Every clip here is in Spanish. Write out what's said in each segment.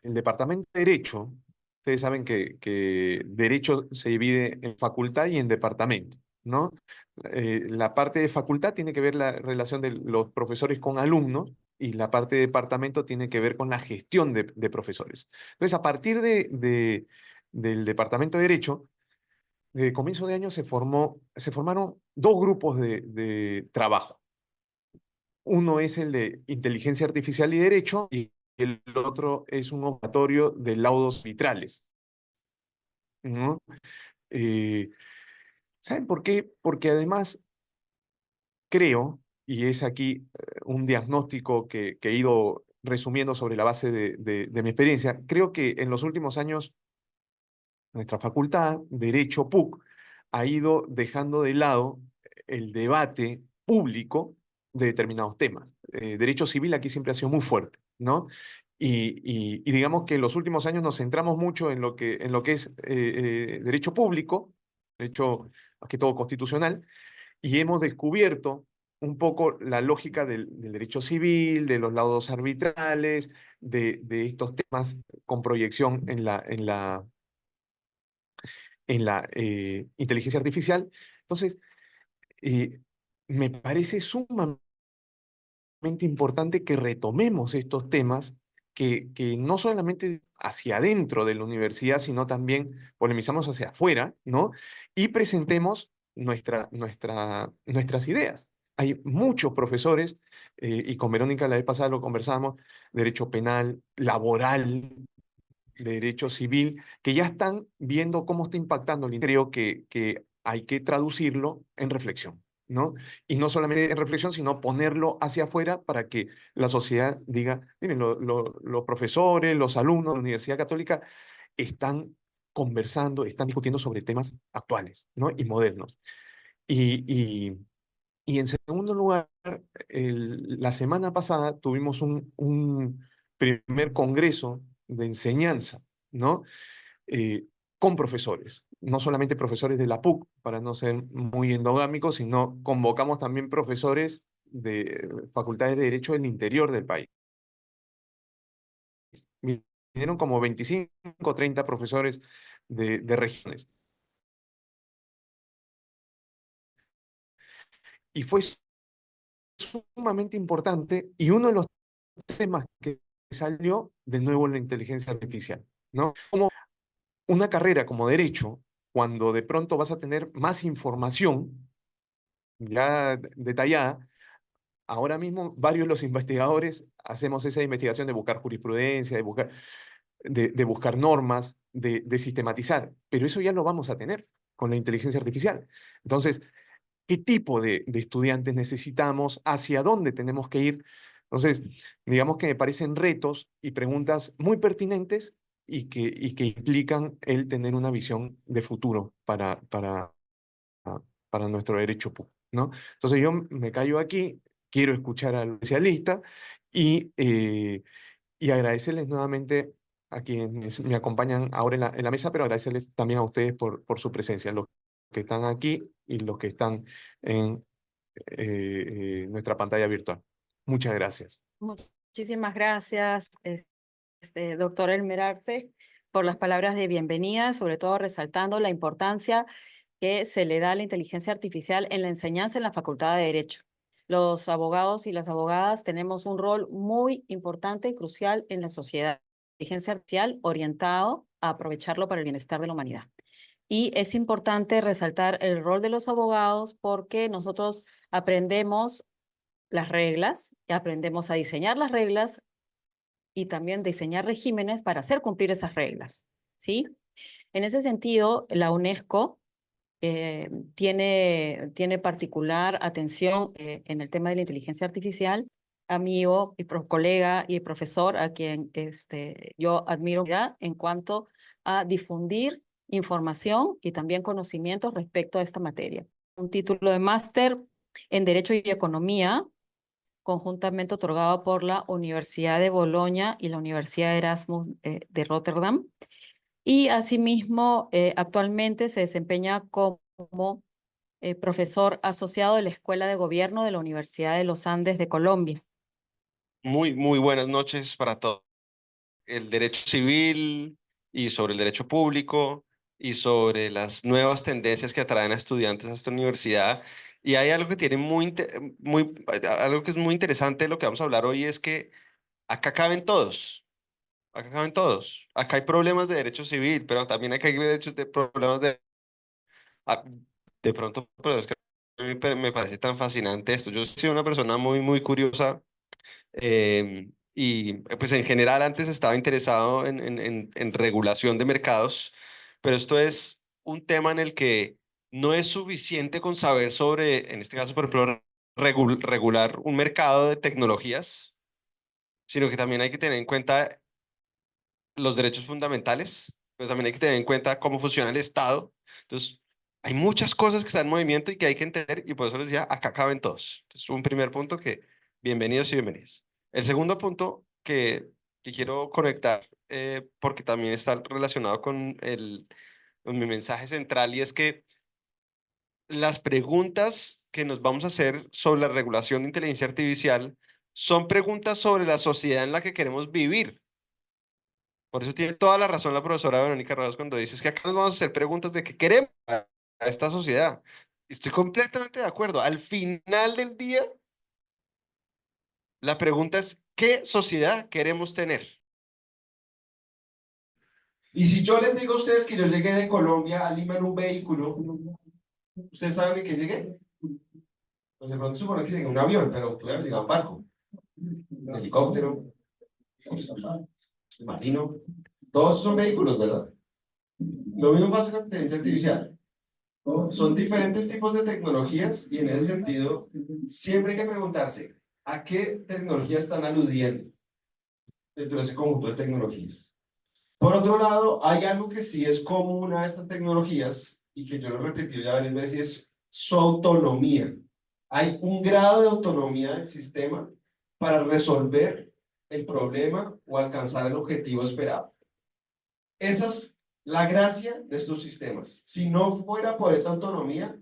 el Departamento de Derecho, ustedes saben que Derecho se divide en facultad y en departamento, ¿no? La parte de facultad tiene que ver la relación de los profesores con alumnos y la parte de departamento tiene que ver con la gestión de profesores. Entonces, a partir del Departamento de Derecho, de comienzo de año se formaron dos grupos de trabajo. Uno es el de inteligencia artificial y derecho, y el otro es un observatorio de laudos arbitrales, ¿no? Eh, ¿Saben por qué? Porque además creo, y es aquí un diagnóstico que he ido resumiendo sobre la base de mi experiencia, creo que en los últimos años nuestra facultad, Derecho PUC, ha ido dejando de lado el debate público de determinados temas. Derecho civil aquí siempre ha sido muy fuerte, ¿no? Y digamos que en los últimos años nos centramos mucho en lo que es derecho público, derecho más que todo constitucional, y hemos descubierto un poco la lógica del derecho civil, de los laudos arbitrales, de estos temas con proyección en la inteligencia artificial. Entonces, eh, me parece sumamente importante que retomemos estos temas que no solamente hacia adentro de la universidad, sino también polemizamos hacia afuera, ¿no? Y presentemos nuestras ideas. Hay muchos profesores, y con Verónica la vez pasada lo conversamos, derecho penal, laboral, de derecho civil, que ya están viendo cómo está impactando. Creo que hay que traducirlo en reflexión, ¿no? Y no solamente en reflexión, sino ponerlo hacia afuera para que la sociedad diga, miren, los profesores, los alumnos de la Universidad Católica están conversando, están discutiendo sobre temas actuales, ¿no? Y modernos. Y, y, y en segundo lugar, la semana pasada tuvimos un primer congreso de enseñanza, ¿no? Eh, con profesores, no solamente profesores de la PUC, para no ser muy endogámicos, sino convocamos también profesores de facultades de Derecho del interior del país. Vinieron como 25 o 30 profesores de regiones. Y fue sumamente importante y uno de los temas que salió de nuevo la inteligencia artificial, ¿no? Como una carrera como derecho, cuando de pronto vas a tener más información ya detallada, ahora mismo varios de los investigadores hacemos esa investigación de buscar jurisprudencia, de buscar normas, de sistematizar, pero eso ya lo vamos a tener con la inteligencia artificial. Entonces, ¿qué tipo de estudiantes necesitamos? ¿Hacia dónde tenemos que ir? Entonces, digamos que me parecen retos y preguntas muy pertinentes y que implican el tener una visión de futuro para nuestro derecho público, ¿no? Entonces yo me callo aquí, quiero escuchar al especialista y agradecerles nuevamente a quienes me acompañan ahora en la mesa, pero agradecerles también a ustedes por su presencia, los que están aquí y los que están en nuestra pantalla virtual. Muchas gracias. Muchísimas gracias, doctor Elmer Arce, por las palabras de bienvenida, sobre todo resaltando la importancia que se le da a la inteligencia artificial en la enseñanza en la Facultad de Derecho. Los abogados y las abogadas tenemos un rol muy importante y crucial en la sociedad. La inteligencia artificial orientado a aprovecharlo para el bienestar de la humanidad. Y es importante resaltar el rol de los abogados porque nosotros aprendemos las reglas, aprendemos a diseñar las reglas y también diseñar regímenes para hacer cumplir esas reglas, ¿sí? En ese sentido, la UNESCO tiene particular atención en el tema de la inteligencia artificial. Amigo y colega y profesor a quien yo admiro ya en cuanto a difundir información y también conocimientos respecto a esta materia. Un título de máster en Derecho y Economía, conjuntamente otorgado por la Universidad de Bolonia y la Universidad de Erasmus de Rotterdam. Y asimismo, actualmente se desempeña como profesor asociado de la Escuela de Gobierno de la Universidad de los Andes de Colombia. Muy buenas noches para todos. el derecho civil y sobre el derecho público y sobre las nuevas tendencias que atraen a estudiantes a esta universidad. Y hay algo que tiene algo que es muy interesante de lo que vamos a hablar hoy, es que acá caben todos. Acá caben todos. Acá hay problemas de derecho civil, pero también acá hay problemas ah, de pronto, pero es que a mí me parece tan fascinante esto. Yo soy una persona muy curiosa, y pues en general antes estaba interesado en regulación de mercados, pero esto es un tema en el que no es suficiente con saber sobre, en este caso, por ejemplo, regular un mercado de tecnologías, sino que también hay que tener en cuenta los derechos fundamentales, pero también hay que tener en cuenta cómo funciona el Estado. Entonces, hay muchas cosas que están en movimiento y que hay que entender, y por eso les decía, acá caben todos. Entonces, un primer punto que, bienvenidos y bienvenidas. El segundo punto que quiero conectar, porque también está relacionado con mi mensaje central, y es que las preguntas que nos vamos a hacer sobre la regulación de inteligencia artificial son preguntas sobre la sociedad en la que queremos vivir. Por eso tiene toda la razón la profesora Verónica Rojas cuando dice que acá nos vamos a hacer preguntas de qué queremos a esta sociedad. Estoy completamente de acuerdo. Al final del día, la pregunta es, ¿qué sociedad queremos tener? Y si yo les digo a ustedes que yo llegué de Colombia a Lima en un vehículo, ¿ustedes saben en qué llegué? Pues de pronto supone que llegué en un avión, pero puede haber llegado en barco, en helicóptero, marino. Todos son vehículos, ¿verdad? Lo mismo pasa con la inteligencia artificial. Son diferentes tipos de tecnologías y en ese sentido siempre hay que preguntarse a qué tecnología están aludiendo dentro de ese conjunto de tecnologías. Por otro lado, hay algo que sí es común a estas tecnologías y que yo lo he repetido ya varias veces, y es su autonomía. Hay un grado de autonomía del sistema para resolver el problema o alcanzar el objetivo esperado. Esa es la gracia de estos sistemas. Si no fuera por esa autonomía,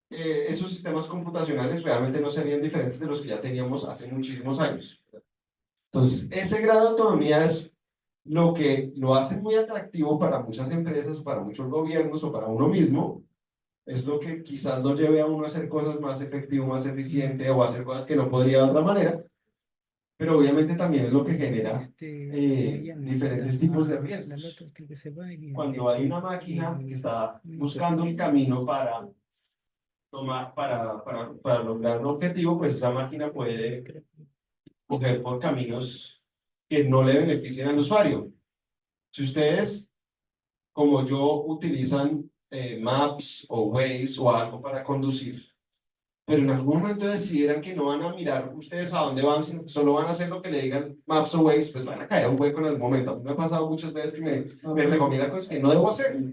esos sistemas computacionales realmente no serían diferentes de los que ya teníamos hace muchísimos años. Entonces, ese grado de autonomía es lo que lo hace muy atractivo para muchas empresas, para muchos gobiernos o para uno mismo. Es lo que quizás lo lleve a uno a hacer cosas más efectivo, más eficiente, o a hacer cosas que no podría de otra manera, pero obviamente también es lo que genera diferentes tipos de riesgos. Cuando hay una máquina que está buscando el camino para para lograr un objetivo, pues esa máquina puede coger por caminos que no le beneficien al usuario. Si ustedes, como yo, utilizan Maps o Waze o algo para conducir, pero en algún momento decidieran que no van a mirar ustedes a dónde van, sino que solo van a hacer lo que le digan Maps o Waze, pues van a caer a un hueco en el momento. A mí me ha pasado muchas veces que me recomienda cosas que no debo hacer.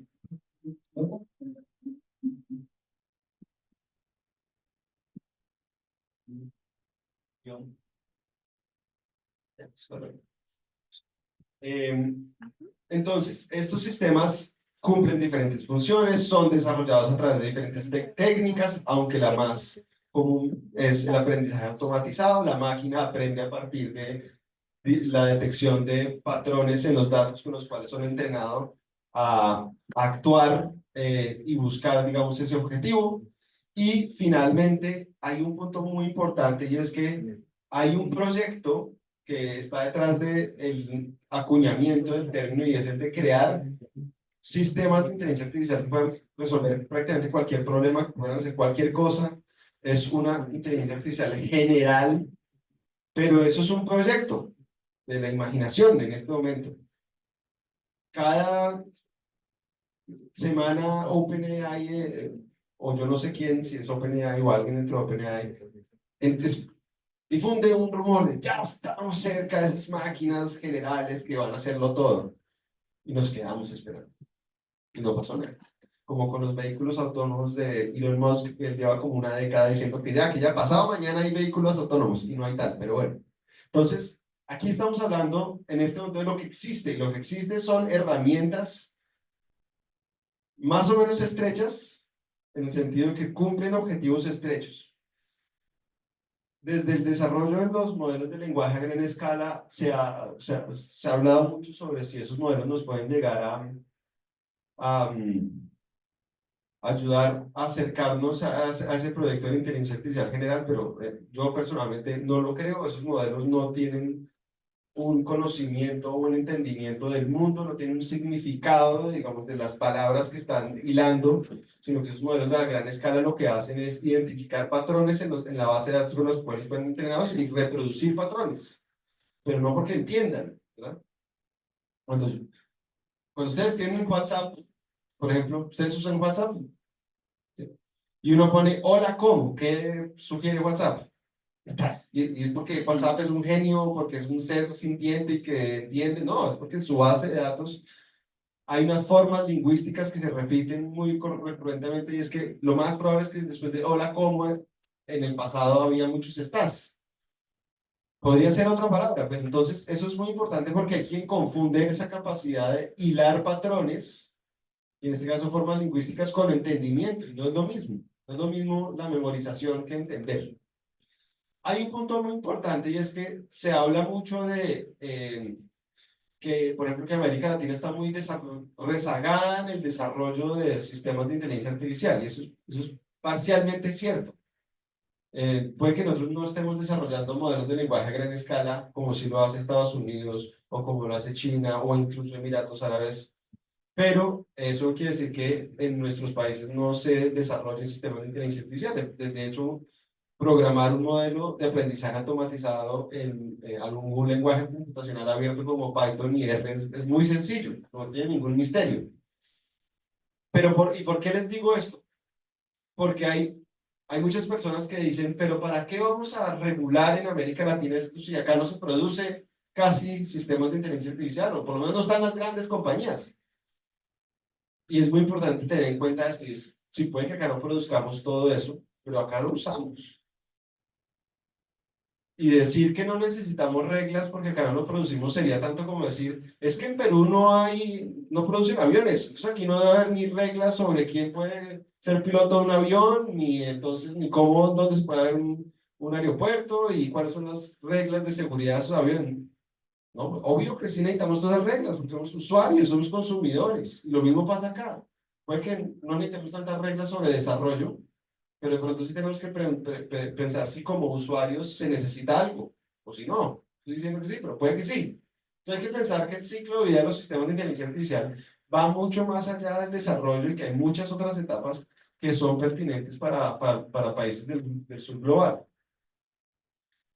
Entonces, estos sistemas cumplen diferentes funciones, son desarrollados a través de diferentes técnicas, aunque la más común es el aprendizaje automatizado. La máquina aprende a partir de la detección de patrones en los datos con los cuales son entrenados a actuar y buscar, digamos, ese objetivo. Y finalmente, hay un punto muy importante, y es que hay un proyecto que está detrás del acuñamiento del término, y es el de crear sistemas de inteligencia artificial que puedan resolver prácticamente cualquier problema, que puedan hacer cualquier cosa. Es una inteligencia artificial general, pero eso es un proyecto de la imaginación en este momento. Cada semana OpenAI, o yo no sé quién, si es OpenAI o alguien dentro de OpenAI, entonces difunde un rumor de ya estamos cerca de esas máquinas generales que van a hacerlo todo. Y nos quedamos esperando. Y no pasó nada. Como con los vehículos autónomos de Elon Musk, que él lleva como una década diciendo que ya pasado mañana hay vehículos autónomos, y no hay tal, pero bueno. Entonces, aquí estamos hablando en este momento de lo que existe, y lo que existe son herramientas más o menos estrechas, en el sentido de que cumplen objetivos estrechos. desde el desarrollo de los modelos de lenguaje a gran escala se ha hablado mucho sobre si esos modelos nos pueden llegar a ayudar a acercarnos a ese proyecto de inteligencia artificial general, pero yo personalmente no lo creo. Esos modelos no tienen un conocimiento o un entendimiento del mundo, no tienen un significado, digamos, de las palabras que están hilando, sino que esos modelos de la gran escala lo que hacen es identificar patrones en la base de datos con los cuales fueron entrenados y reproducir patrones, pero no porque entiendan, ¿verdad? Cuando, cuando ustedes tienen WhatsApp, por ejemplo, ustedes usan WhatsApp, ¿sí? Y uno pone, hola, ¿cómo? ¿Qué sugiere WhatsApp? Estás. Y es porque WhatsApp es un genio, porque es un ser sintiente y que entiende. No, es porque en su base de datos hay unas formas lingüísticas que se repiten muy recurrentemente y es que lo más probable es que después de hola, ¿cómo? En el pasado había muchos estás. Podría ser otra palabra, pero entonces eso es muy importante porque hay quien confunde esa capacidad de hilar patrones, y en este caso formas lingüísticas, con entendimiento. Y no es lo mismo. No es lo mismo la memorización que entender. Hay un punto muy importante y es que se habla mucho de que, por ejemplo, que América Latina está muy rezagada en el desarrollo de sistemas de inteligencia artificial y eso es parcialmente cierto. Puede que nosotros no estemos desarrollando modelos de lenguaje a gran escala como si lo hace Estados Unidos o como lo hace China o incluso Emiratos Árabes, pero eso quiere decir que en nuestros países no se desarrollen sistemas de inteligencia artificial. De hecho, programar un modelo de aprendizaje automatizado en algún lenguaje computacional abierto como Python y R es muy sencillo, no tiene ningún misterio. Pero ¿y por qué les digo esto? Porque hay muchas personas que dicen, pero ¿para qué vamos a regular en América Latina esto si acá no se produce casi sistemas de inteligencia artificial, o por lo menos no están las grandes compañías? Y es muy importante tener en cuenta esto, y es, sí puede que acá no produzcamos todo eso, pero acá lo usamos. Y decir que no necesitamos reglas porque acá no lo producimos sería tanto como decir, es que en Perú no producen aviones, entonces aquí no debe haber ni reglas sobre quién puede ser piloto de un avión, ni entonces, ni cómo, dónde se puede haber un aeropuerto y cuáles son las reglas de seguridad de esos aviones. No, obvio que sí necesitamos todas las reglas, porque somos usuarios, somos consumidores, y lo mismo pasa acá. Puede que no necesitemos tantas reglas sobre desarrollo, pero de pronto sí tenemos que pensar si como usuarios se necesita algo, o si no. Estoy diciendo que sí, pero puede que sí. Entonces hay que pensar que el ciclo de vida de los sistemas de inteligencia artificial va mucho más allá del desarrollo y que hay muchas otras etapas que son pertinentes para países del sur global.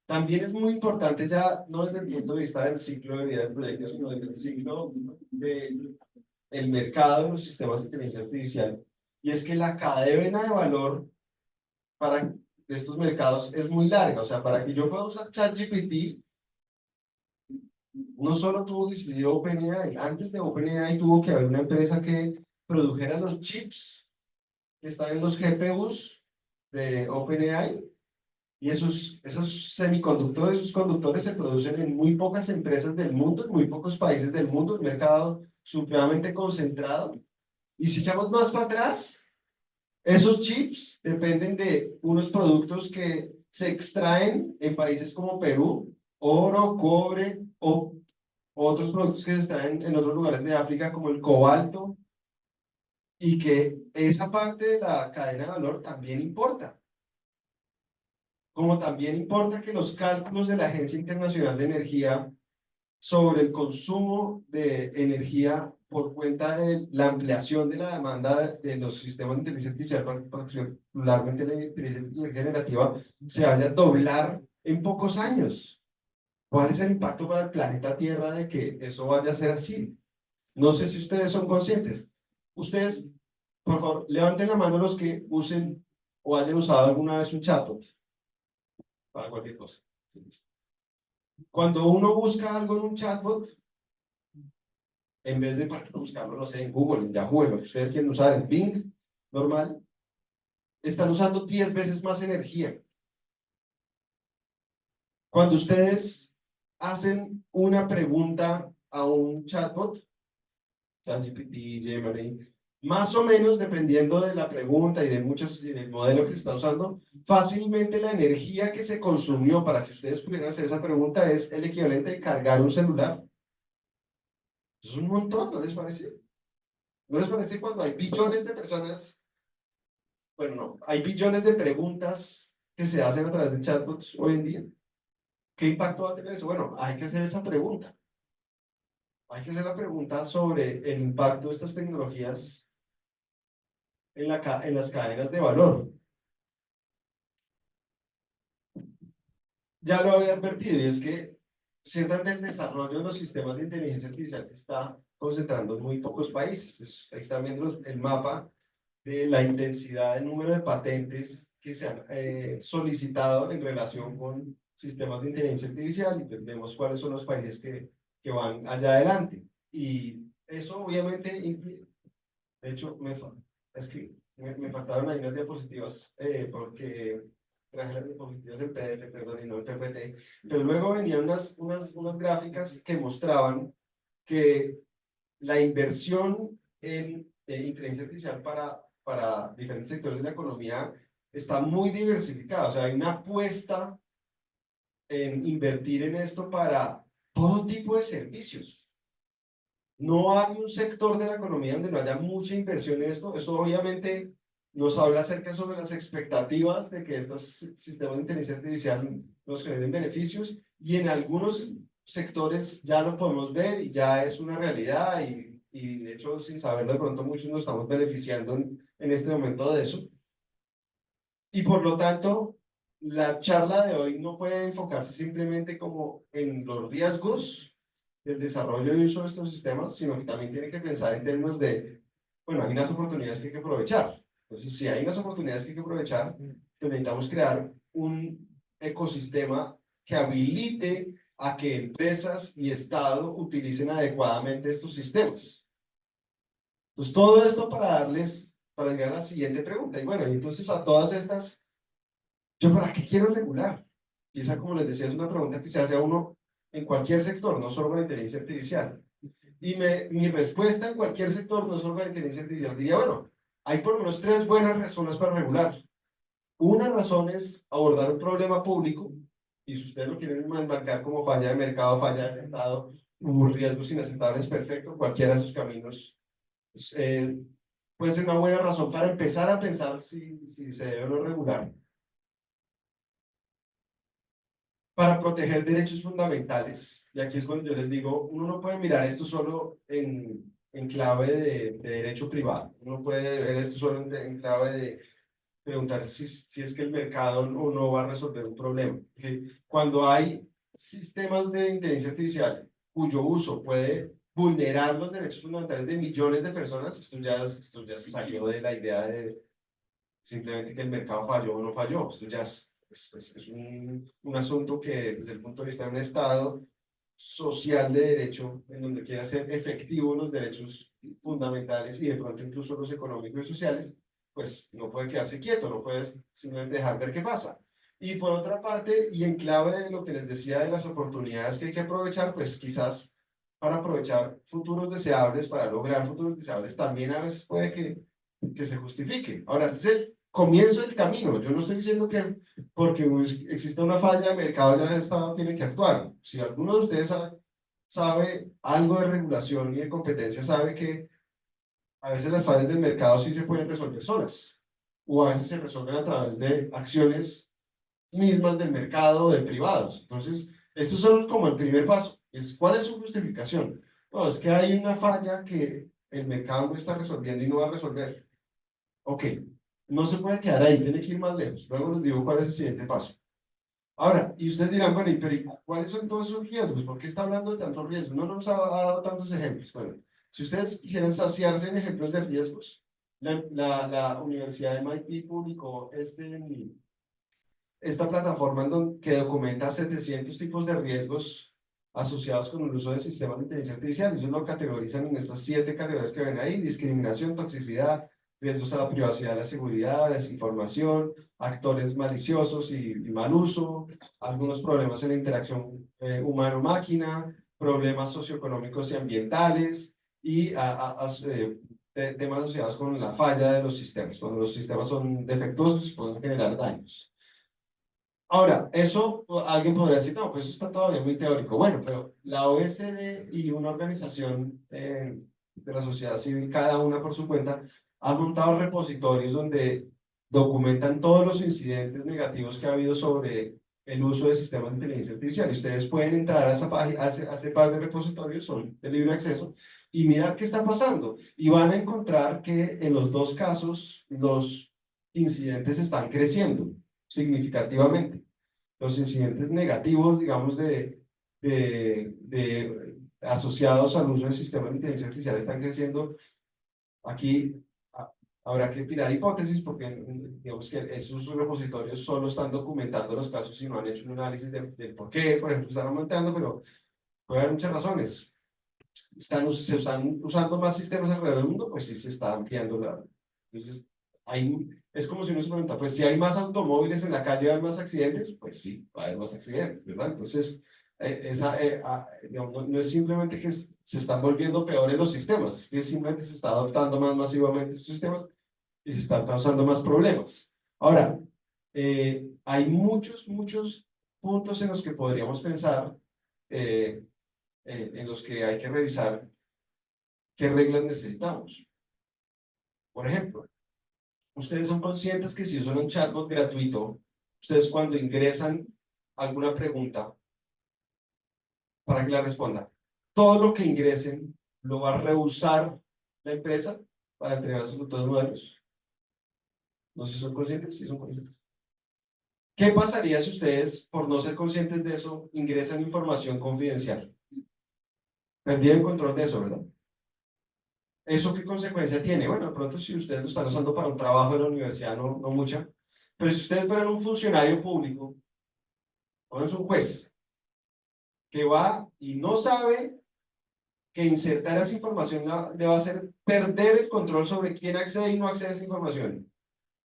También es muy importante ya, no desde el punto de vista del ciclo de vida del proyecto, sino desde el ciclo del mercado de los sistemas de inteligencia artificial, y es que la cadena de valor para estos mercados es muy larga. O sea, para que yo pueda usar ChatGPT, no solo tuvo que existir OpenAI, antes de OpenAI tuvo que haber una empresa que produjera los chips que están en los GPUs de OpenAI, y esos semiconductores, esos conductores se producen en muy pocas empresas del mundo, en muy pocos países del mundo, un mercado supremamente concentrado. Y si echamos más para atrás, esos chips dependen de unos productos que se extraen en países como Perú, oro, cobre o otros productos que se extraen en otros lugares de África como el cobalto, y que esa parte de la cadena de valor también importa. Como también importa que los cálculos de la Agencia Internacional de Energía sobre el consumo de energía por cuenta de la ampliación de la demanda de los sistemas de inteligencia artificial, particularmente la inteligencia artificial generativa, se vaya a doblar en pocos años. ¿Cuál es el impacto para el planeta Tierra de que eso vaya a ser así? No sé si ustedes son conscientes. Ustedes, por favor, levanten la mano los que usen o hayan usado alguna vez un chatbot para cualquier cosa. Cuando uno busca algo en un chatbot, en vez de buscarlo, no sé, en Google, en Yahoo, en lo que ustedes quieren usar, en Bing, normal, están usando 10 veces más energía. Cuando ustedes hacen una pregunta a un chatbot, ChatGPT, Gemini, más o menos, dependiendo de la pregunta y de muchos, y del modelo que se está usando, fácilmente la energía que se consumió para que ustedes pudieran hacer esa pregunta es el equivalente de cargar un celular. Eso es un montón, ¿no les parece? ¿No les parece cuando hay billones de personas? Bueno, no, hay billones de preguntas que se hacen a través de chatbots hoy en día. ¿Qué impacto va a tener eso? Bueno, hay que hacer esa pregunta. Hay que hacer la pregunta sobre el impacto de estas tecnologías en las cadenas de valor. Ya lo había advertido, y es que ciertamente el desarrollo de los sistemas de inteligencia artificial se está concentrando en muy pocos países. Ahí están viendo el mapa de la intensidad del número de patentes que se han solicitado en relación con sistemas de inteligencia artificial, y pues vemos cuáles son los países que van allá adelante. Y eso obviamente, de hecho, es que me faltaron ahí unas diapositivas porque traje las diapositivas en PDF, perdón, y no en PPT, pero luego venían unas gráficas que mostraban que la inversión en inteligencia artificial para diferentes sectores de la economía está muy diversificada. O sea, hay una apuesta en invertir en esto para todo tipo de servicios. No hay un sector de la economía donde no haya mucha inversión en esto. Eso obviamente nos habla acerca sobre las expectativas de que estos sistemas de inteligencia artificial nos generen beneficios, y en algunos sectores ya lo podemos ver y ya es una realidad, y de hecho sin saberlo de pronto muchos nos estamos beneficiando en este momento de eso. Y por lo tanto, la charla de hoy no puede enfocarse simplemente como en los riesgos del desarrollo y uso de estos sistemas, sino que también tiene que pensar en términos de, bueno, hay unas oportunidades que hay que aprovechar. Entonces, si hay unas oportunidades que hay que aprovechar, pues necesitamos crear un ecosistema que habilite a que empresas y Estado utilicen adecuadamente estos sistemas. Entonces, todo esto para llegar a la siguiente pregunta. Y bueno, y entonces a todas estas, ¿yo para qué quiero regular? Y esa, como les decía, es una pregunta que se hace a uno en cualquier sector, no solo con la inteligencia artificial. Y mi respuesta en cualquier sector, no solo con la inteligencia artificial, diría, bueno, hay por lo menos 3 buenas razones para regular. Una razón es abordar un problema público, y si ustedes lo quieren marcar como falla de mercado, falla de Estado, riesgos inaceptables, perfecto, cualquiera de esos caminos eh, puede ser una buena razón para empezar a pensar si se debe o no regular. Para proteger derechos fundamentales, y aquí es cuando yo les digo, uno no puede mirar esto solo en clave de derecho privado, uno puede ver esto solo en clave de preguntarse si es que el mercado o no va a resolver un problema. Porque cuando hay sistemas de inteligencia artificial cuyo uso puede vulnerar los derechos fundamentales de millones de personas, esto ya salió de la idea de simplemente que el mercado falló o no falló. Esto ya es un asunto que desde el punto de vista de un Estado social de derecho, en donde quiera hacer efectivos los derechos fundamentales y de pronto incluso los económicos y sociales, pues no puede quedarse quieto, no puedes simplemente dejar ver qué pasa. Y por otra parte, y en clave de lo que les decía de las oportunidades que hay que aprovechar, pues quizás para aprovechar futuros deseables, para lograr futuros deseables, también a veces puede que se justifique. Ahora, este es el comienzo del camino. Yo no estoy diciendo que porque existe una falla de mercado ya el Estado tiene que actuar. Si alguno de ustedes sabe algo de regulación y de competencia, sabe que a veces las fallas del mercado sí se pueden resolver solas, o a veces se resuelven a través de acciones mismas del mercado o de privados. Entonces, esto es solo como el primer paso. ¿Cuál es su justificación? No, es que hay una falla que el mercado no está resolviendo y no va a resolver. Ok, no se puede quedar ahí, tiene que ir más lejos. Luego les digo cuál es el siguiente paso. Ahora, y ustedes dirán, bueno, pero ¿y cuáles son todos esos riesgos? ¿Por qué está hablando de tantos riesgos? No nos ha dado tantos ejemplos. Bueno, si ustedes quisieran saciarse en ejemplos de riesgos, la Universidad de MIT publicó esta plataforma que documenta 700 tipos de riesgos asociados con el uso de sistemas de inteligencia artificial. Ellos lo categorizan en estas 7 categorías que ven ahí: discriminación, toxicidad, riesgos a la privacidad, a la seguridad, desinformación, actores maliciosos y mal uso, algunos problemas en la interacción humano-máquina, problemas socioeconómicos y ambientales, y temas asociados con la falla de los sistemas. Cuando los sistemas son defectuosos, pueden generar daños. Ahora, eso alguien podría decir, no, pues eso está todavía muy teórico. Bueno, pero la OSD y una organización de la sociedad civil, cada una por su cuenta, han montado repositorios donde documentan todos los incidentes negativos que ha habido sobre el uso de sistemas de inteligencia artificial. Y ustedes pueden entrar a esa página, a ese par de repositorios, son de libre acceso, y mirar qué está pasando. Y van a encontrar que en los dos casos los incidentes están creciendo significativamente. Los incidentes negativos, digamos, asociados al uso de sistemas de inteligencia artificial están creciendo. Aquí habrá que tirar hipótesis porque digamos que esos repositorios solo están documentando los casos y no han hecho un análisis de por qué, por ejemplo, están aumentando, pero puede haber muchas razones. Se están usando más sistemas alrededor del mundo, pues sí se está ampliando la... Entonces, es como si uno se pregunta, pues si hay más automóviles en la calle, ¿hay más accidentes? Pues sí, va a haber más accidentes, ¿verdad? Entonces, digamos, no es simplemente que se están volviendo peores los sistemas, es que simplemente se está adoptando más masivamente estos sistemas y se están causando más problemas. Ahora, hay muchos puntos en los que podríamos pensar, en los que hay que revisar qué reglas necesitamos. Por ejemplo, ustedes son conscientes que si usan un chatbot gratuito, ustedes cuando ingresan alguna pregunta para que la responda, todo lo que ingresen lo va a rehusar la empresa para entregar sus resultados nuevos. No sé si son conscientes, sí son conscientes. ¿Qué pasaría si ustedes, por no ser conscientes de eso, ingresan información confidencial? Perdieron control de eso, ¿verdad? ¿Eso qué consecuencia tiene? Bueno, de pronto si ustedes lo están usando para un trabajo de la universidad, no mucha, pero si ustedes fueran un funcionario público, o es un juez, que va y no sabe que insertar esa información le va a hacer perder el control sobre quién accede y no accede a esa información.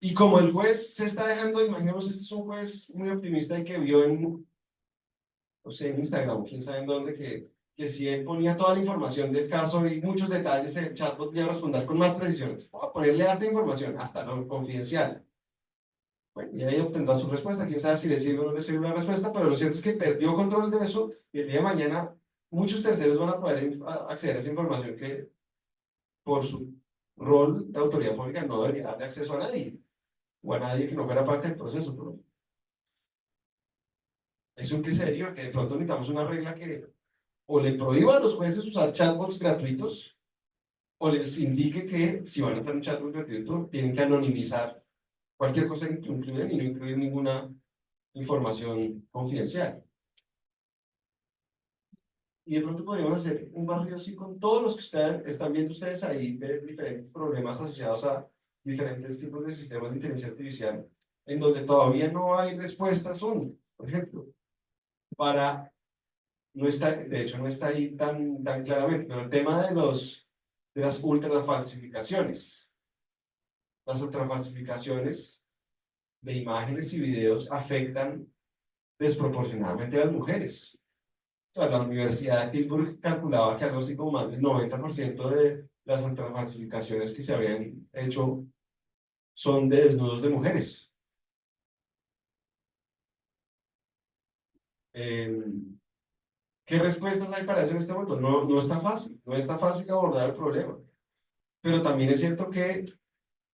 Y como el juez se está dejando, imaginemos, este es un juez muy optimista y que vio no sé, en Instagram, quién sabe en dónde, que si él ponía toda la información del caso y muchos detalles, el chatbot iba a responder con más precisión. O ponerle harta información, hasta lo confidencial. Bueno, y ahí obtendrá su respuesta. Quién sabe si le sirve o no le sirve la respuesta, pero lo cierto es que perdió control de eso y el día de mañana muchos terceros van a poder acceder a esa información que por su rol de autoridad pública no debería darle acceso a nadie o a nadie que no fuera parte del proceso. Pero eso que se deriva, que de pronto necesitamos una regla que o le prohíba a los jueces usar chatbots gratuitos o les indique que si van a usar un chatbot gratuito tienen que anonimizar cualquier cosa que incluyan y no incluir ninguna información confidencial. Y de pronto podríamos hacer un barrio así con todos los que están viendo ustedes ahí de diferentes problemas asociados a diferentes tipos de sistemas de inteligencia artificial, en donde todavía no hay respuestas únicas. Por ejemplo, para, no está, de hecho no está ahí tan claramente, pero el tema de las ultrafalsificaciones. Las ultrafalsificaciones de imágenes y videos afectan desproporcionadamente a las mujeres. O sea, la Universidad de Tilburg calculaba que algo así como más del 90% de las ultrafalsificaciones que se habían hecho son de desnudos de mujeres. ¿Qué respuestas hay para eso en este momento? No está fácil abordar el problema. Pero también es cierto que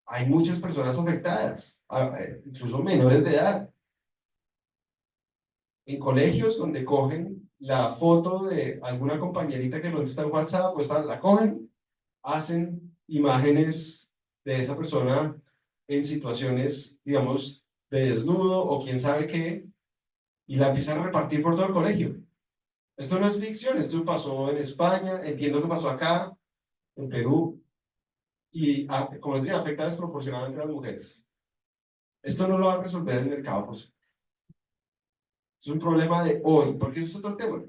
hay muchas personas afectadas, incluso menores de edad, en colegios donde cogen la foto de alguna compañerita que no está en WhatsApp, pues la cogen, hacen imágenes de esa persona en situaciones, digamos, de desnudo o quién sabe qué, y la empiezan a repartir por todo el colegio. Esto no es ficción, esto pasó en España, entiendo que pasó acá, en Perú, y como les decía, afecta desproporcionadamente a las mujeres. Esto no lo va a resolver el mercado, pues. Es un problema de hoy, porque ese es otro tema.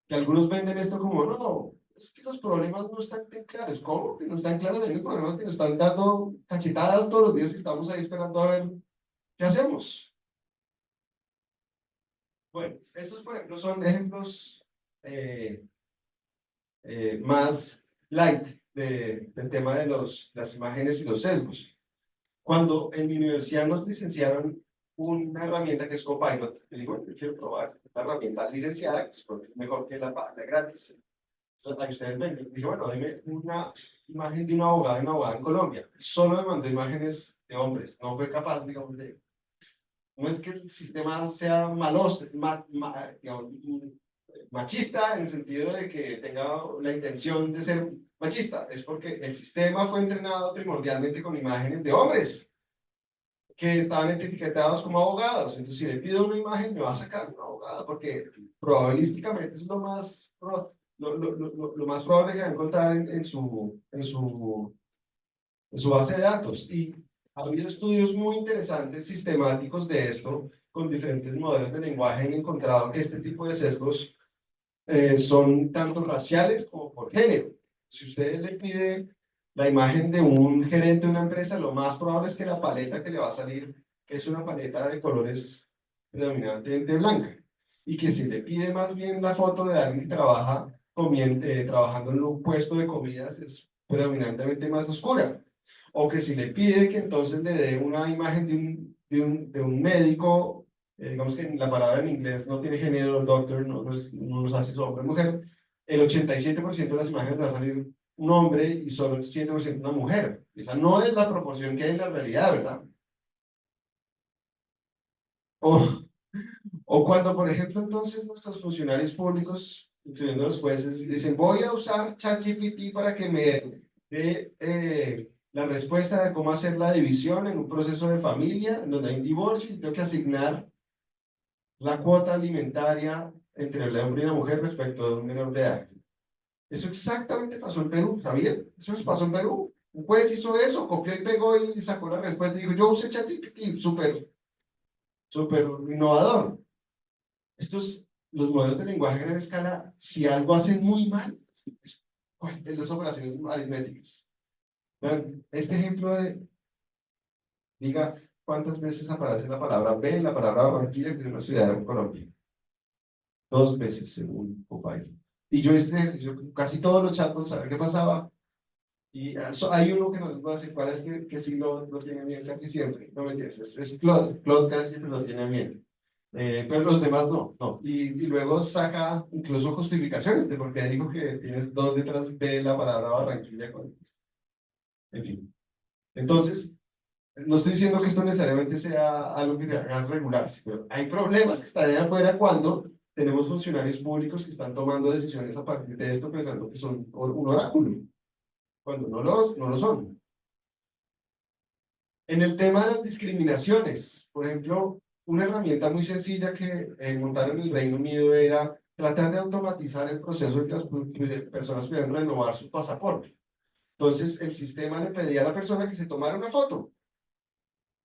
Que algunos venden esto como, no, es que los problemas no están bien claros. ¿Cómo? Que no están claros, hay problemas que nos están dando cachetadas todos los días y estamos ahí esperando a ver qué hacemos. Bueno, estos, por ejemplo, son ejemplos más light del tema de las imágenes y los sesgos. Cuando en mi universidad nos licenciaron una herramienta que es Copilot, yo digo, bueno, yo quiero probar esta herramienta licenciada, que es mejor que la gratis. Entonces, ahí ustedes ven, yo dije, bueno, dime una imagen de un abogado y una abogada en Colombia. Solo me mandó imágenes de hombres, no fue capaz, digamos, de... No es que el sistema sea malos, digamos, machista en el sentido de que tenga la intención de ser machista, es porque el sistema fue entrenado primordialmente con imágenes de hombres que estaban etiquetados como abogados. Entonces, si le pido una imagen, me va a sacar un abogado, porque probabilísticamente es lo más, lo más probable que va a encontrar en su base de datos. Y ha habido estudios muy interesantes, sistemáticos de esto, con diferentes modelos de lenguaje, han encontrado que este tipo de sesgos son tanto raciales como por género. Si usted le pide la imagen de un gerente de una empresa, lo más probable es que la paleta que le va a salir es una paleta de colores predominantemente blanca. Y que si le pide más bien la foto de alguien que trabaja trabajando en un puesto de comidas, es predominantemente más oscura. O que si le pide que entonces le dé una imagen de un médico, digamos que la palabra en inglés no tiene género, doctor, no nos hace hombre o mujer, el 87% de las imágenes va a salir un hombre y solo el 7% una mujer. Esa no es la proporción que hay en la realidad, ¿verdad? O, o cuando, por ejemplo, entonces nuestros funcionarios públicos, incluyendo los jueces, dicen, voy a usar ChatGPT para que me dé la respuesta de cómo hacer la división en un proceso de familia, en donde hay un divorcio y tengo que asignar la cuota alimentaria entre el hombre y la mujer respecto de un menor de edad. Eso exactamente pasó en Perú, ¿sabían? Eso pasó en Perú. Un juez hizo eso, copió y pegó y sacó la respuesta y dijo, yo usé ChatGPT, súper innovador. Los modelos de lenguaje a gran escala, si algo hacen muy mal, es las operaciones aritméticas. Vean, este ejemplo diga cuántas veces aparece la palabra B en la palabra Barranquilla, que es una ciudad en Colombia. 2 veces, según Copilot. Y yo este ejercicio, casi todos los chatbots, a ver qué pasaba. Y hay uno que no les voy a decir cuál es, que sí lo tiene bien casi siempre. No me entiendes, es Claude. Claude casi siempre lo tiene bien. Pero los demás no. Y luego saca incluso justificaciones de por qué dijo que tienes 2 letras B en la palabra Barranquilla. En fin. Entonces, no estoy diciendo que esto necesariamente sea algo que te haga regularse, pero hay problemas que están allá afuera cuando tenemos funcionarios públicos que están tomando decisiones a partir de esto pensando que son un oráculo, cuando no lo son. En el tema de las discriminaciones, por ejemplo, una herramienta muy sencilla que montaron en el Reino Unido era tratar de automatizar el proceso de que las personas pudieran renovar su pasaporte. Entonces, el sistema le pedía a la persona que se tomara una foto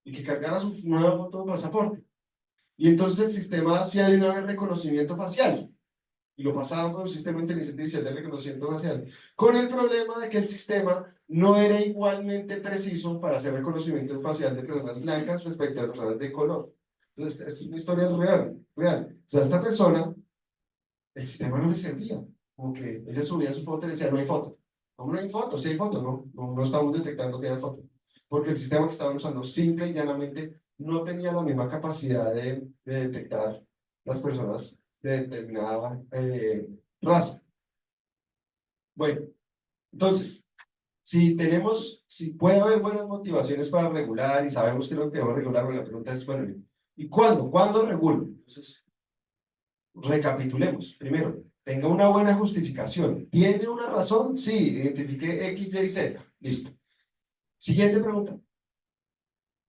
y que cargara su nueva foto de pasaporte. Y entonces el sistema hacía de una vez reconocimiento facial y lo pasaban con un sistema de inteligencia artificial de reconocimiento facial, con el problema de que el sistema no era igualmente preciso para hacer reconocimiento facial de personas blancas respecto a personas de color. Entonces, es una historia real. O sea, a esta persona, el sistema no le servía. Como que ella subía su foto y decía, no hay foto. ¿Cómo no hay foto? Sí hay foto, no estamos detectando que hay foto. Porque el sistema que estaban usando simple y llanamente no tenía la misma capacidad de detectar las personas de determinada raza. Bueno, entonces, si puede haber buenas motivaciones para regular y sabemos que lo que queremos regular, bueno, la pregunta es, bueno, ¿y cuándo? ¿Cuándo regulo? Entonces, recapitulemos. Primero, tenga una buena justificación. ¿Tiene una razón? Sí, identifique X, Y, Z. Listo. Siguiente pregunta.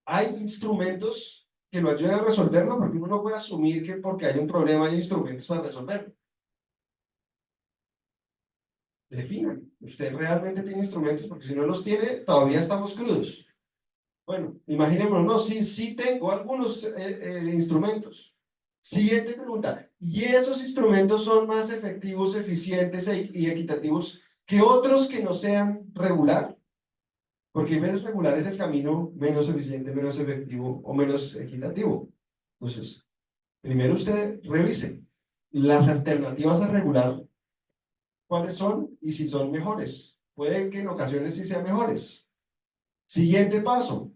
¿Hay instrumentos que lo ayuden a resolverlo? Porque uno no puede asumir que porque hay un problema hay instrumentos para resolverlo. Definan. ¿Usted realmente tiene instrumentos? Porque si no los tiene, todavía estamos crudos. Bueno, imaginémonos, no, sí tengo algunos instrumentos. Siguiente pregunta. ¿Y esos instrumentos son más efectivos, eficientes y equitativos que otros que no sean regular? Porque menos regular es el camino menos eficiente, menos efectivo o menos equitativo. Entonces, primero usted revise las alternativas a regular, cuáles son y si son mejores puede que en ocasiones sí sean mejores. Siguiente paso.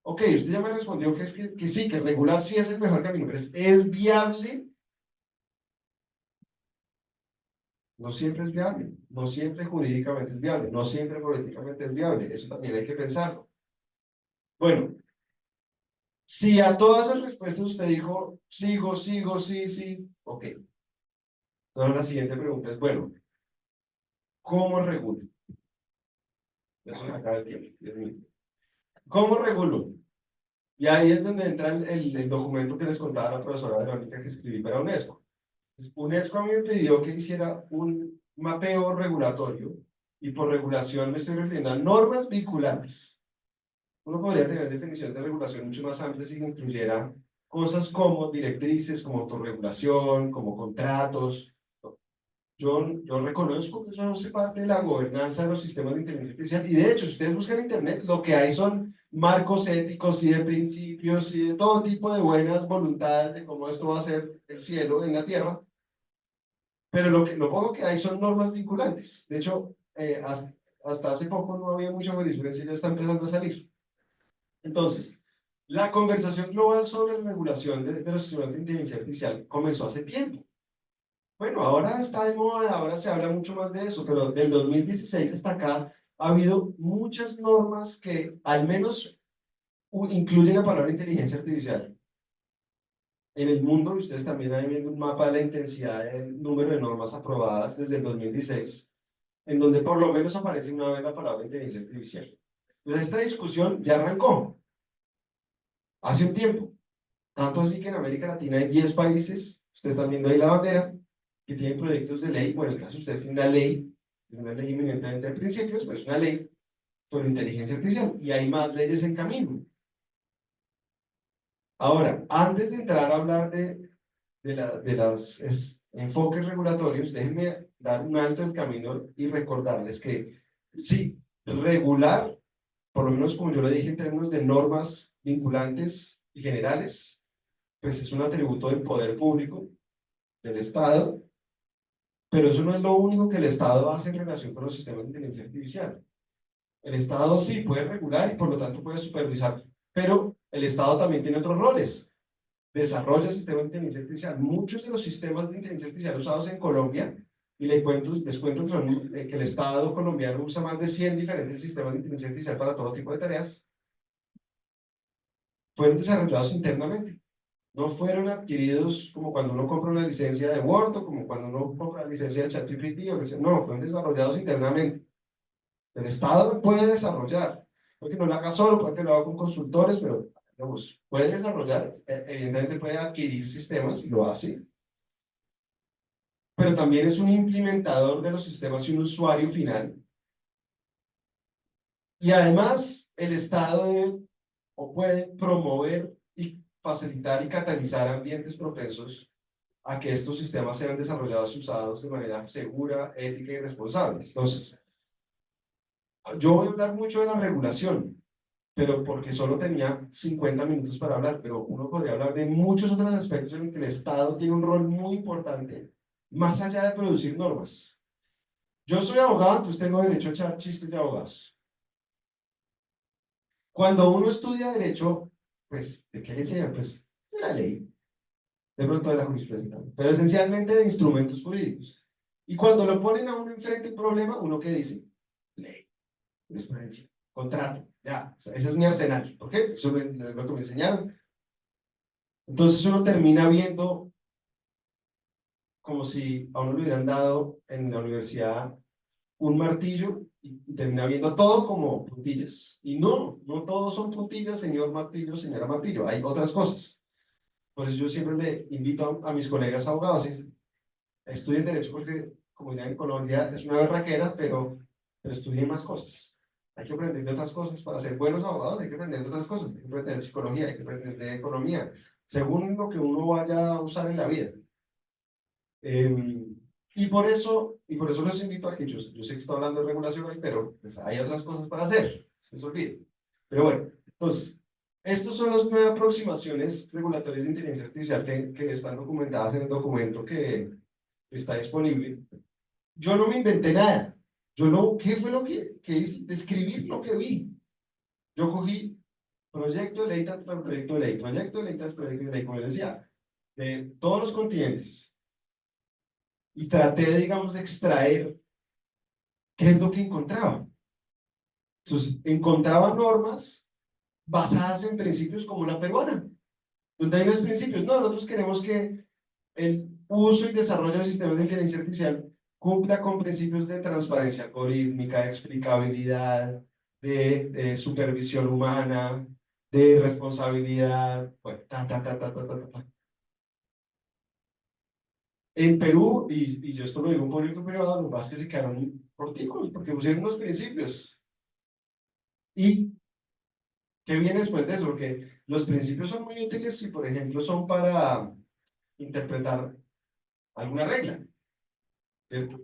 Ok, usted ya me respondió que, que sí, que regular sí es el mejor camino, pero ¿es viable? No siempre es viable, no siempre jurídicamente es viable, no siempre políticamente es viable, eso también hay que pensarlo. Bueno, si a todas las respuestas usted dijo, sigo, sí, sí, ok. Entonces la siguiente pregunta es, bueno, ¿cómo regulo? Eso me acaba el tiempo, 10 minutos. ¿Cómo regulo? Y ahí es donde entra el documento que les contaba la profesora Verónica que escribí para UNESCO. UNESCO a mí me pidió que hiciera un mapeo regulatorio, y por regulación me estoy refiriendo a normas vinculantes. Uno podría tener definiciones de regulación mucho más amplias y que incluyera cosas como directrices, como autorregulación, como contratos. Yo reconozco que eso no hace parte de la gobernanza de los sistemas de inteligencia artificial, y de hecho, si ustedes buscan en Internet, lo que hay son marcos éticos y de principios y de todo tipo de buenas voluntades de cómo esto va a ser el cielo en la tierra, pero lo poco que hay son normas vinculantes. De hecho, hasta hace poco no había mucha jurisprudencia y ya está empezando a salir. Entonces, la conversación global sobre la regulación de los sistemas de inteligencia artificial comenzó hace tiempo. Bueno, ahora está de moda, ahora se habla mucho más de eso, pero del 2016 hasta acá ha habido muchas normas que al menos incluyen la palabra inteligencia artificial. En el mundo, ustedes también han viendo un mapa de la intensidad del número de normas aprobadas desde el 2016, en donde por lo menos aparece una vez la palabra inteligencia artificial. Entonces, esta discusión ya arrancó hace un tiempo. Tanto así que en América Latina hay 10 países, ustedes están viendo ahí la bandera, que tienen proyectos de ley. Bueno, en el caso de ustedes tienen una ley eminentemente de principios, pues una ley sobre inteligencia artificial, y hay más leyes en camino. Ahora, antes de entrar a hablar de los enfoques regulatorios, déjenme dar un alto en el camino y recordarles que sí, regular, por lo menos como yo lo dije en términos de normas vinculantes y generales, pues es un atributo del poder público, del Estado, pero eso no es lo único que el Estado hace en relación con los sistemas de inteligencia artificial. El Estado sí puede regular y por lo tanto puede supervisar, pero el Estado también tiene otros roles. Desarrolla sistemas de inteligencia artificial. Muchos de los sistemas de inteligencia artificial usados en Colombia, y les cuento que el Estado colombiano usa más de 100 diferentes sistemas de inteligencia artificial para todo tipo de tareas, fueron desarrollados internamente. No fueron adquiridos como cuando uno compra una licencia de Word o como cuando uno compra la licencia de ChatGPT, no, fueron desarrollados internamente. El Estado puede desarrollar, porque no lo haga solo, puede que lo haga con consultores, pero digamos, puede desarrollar, evidentemente puede adquirir sistemas y lo hace, pero también es un implementador de los sistemas y un usuario final. Y además, el Estado debe o puede promover y facilitar y catalizar ambientes propensos a que estos sistemas sean desarrollados y usados de manera segura, ética y responsable. Entonces, yo voy a hablar mucho de la regulación, pero porque solo tenía 50 minutos para hablar, pero uno podría hablar de muchos otros aspectos en los que el Estado tiene un rol muy importante, más allá de producir normas. Yo soy abogado, entonces tengo derecho a echar chistes de abogados. Cuando uno estudia derecho, pues, ¿de qué le enseñan? Pues, de la ley, de pronto de la jurisprudencia también, pero esencialmente de instrumentos jurídicos. Y cuando lo ponen a uno enfrente un problema, ¿uno qué dice? Ley, jurisprudencia, contrato, ya, o sea, ese es mi arsenal, ¿ok? Eso es lo que me enseñaron. Entonces uno termina viendo como si a uno le hubieran dado en la universidad un martillo y termina viendo todo como puntillas. Y no, no todos son puntillas, señor martillo, señora martillo, hay otras cosas. Por eso yo siempre le invito a mis colegas abogados, estudien derecho porque, como dirían en Colombia, es una berraquera, pero estudien más cosas. Hay que aprender de otras cosas. Para ser buenos abogados hay que aprender de otras cosas. Hay que aprender de psicología, hay que aprender de economía, según lo que uno vaya a usar en la vida. Y por eso los invito a que yo sé que estoy hablando de regulación hoy, pero pues, hay otras cosas para hacer, no se olviden. Pero bueno, entonces, estos son las 9 aproximaciones regulatorias de inteligencia artificial que están documentadas en el documento que está disponible. Yo no me inventé nada. ¿Qué fue lo que hice? Describir lo que vi. Yo cogí proyecto de ley tras proyecto de ley, proyecto de ley tras proyecto de ley, como les decía, de todos los continentes. Y traté, digamos, de extraer qué es lo que encontraba. Entonces, encontraba normas basadas en principios como la peruana, donde hay unos principios. No, nosotros queremos que el uso y desarrollo de sistemas de inteligencia artificial cumpla con principios de transparencia algorítmica, de explicabilidad, de supervisión humana, de responsabilidad, bueno, ta. En Perú, y yo esto lo digo en público y privado, lo más que se quedaron corticos, porque pusieron unos principios. ¿Y qué viene después de eso? Porque los principios son muy útiles si, por ejemplo, son para interpretar alguna regla, ¿cierto?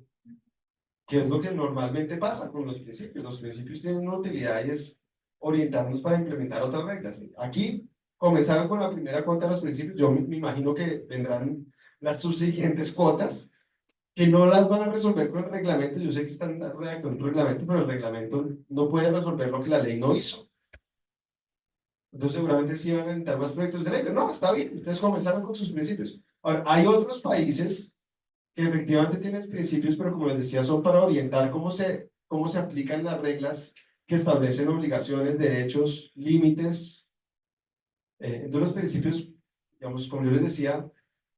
¿Qué es lo que normalmente pasa con los principios? Los principios tienen una utilidad y es orientarnos para implementar otras reglas. Aquí comenzaron con la primera cuota de los principios. Yo me imagino que vendrán las subsiguientes cuotas que no las van a resolver con el reglamento. Yo sé que están redactando un reglamento, pero el reglamento no puede resolver lo que la ley no hizo. Entonces seguramente sí van a necesitar más proyectos de ley, pero no, está bien, ustedes comenzaron con sus principios. Ahora, hay otros países que efectivamente tienen principios, pero como les decía, son para orientar cómo se aplican las reglas que establecen obligaciones, derechos, límites. Entonces los principios, digamos, como yo les decía,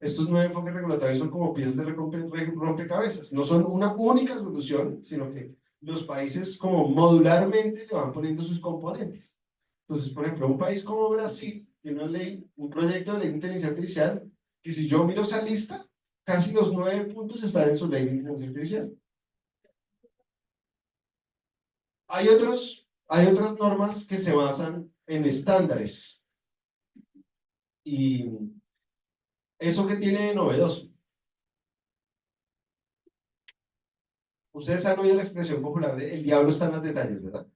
estos 9 enfoques regulatorios son como piezas de rompecabezas. No son una única solución, sino que los países como modularmente le van poniendo sus componentes. Entonces, por ejemplo, un país como Brasil tiene una ley, un proyecto de ley de inteligencia artificial, que si yo miro esa lista, casi los 9 puntos están en su ley de inteligencia artificial. Hay otras normas que se basan en estándares. ¿Y eso qué tiene de novedoso? Ustedes han oído la expresión popular de el diablo está en los detalles, ¿verdad?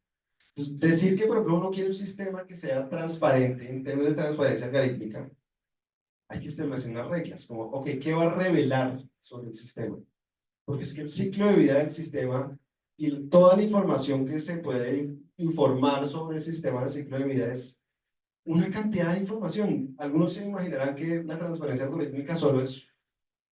Entonces, decir que, por ejemplo, uno quiere un sistema que sea transparente en términos de transparencia algorítmica, hay que establecer unas reglas, como, ok, ¿qué va a revelar sobre el sistema? Porque es que el ciclo de vida del sistema y toda la información que se puede informar sobre el sistema del ciclo de vida es una cantidad de información. Algunos se imaginarán que la transparencia algorítmica solo es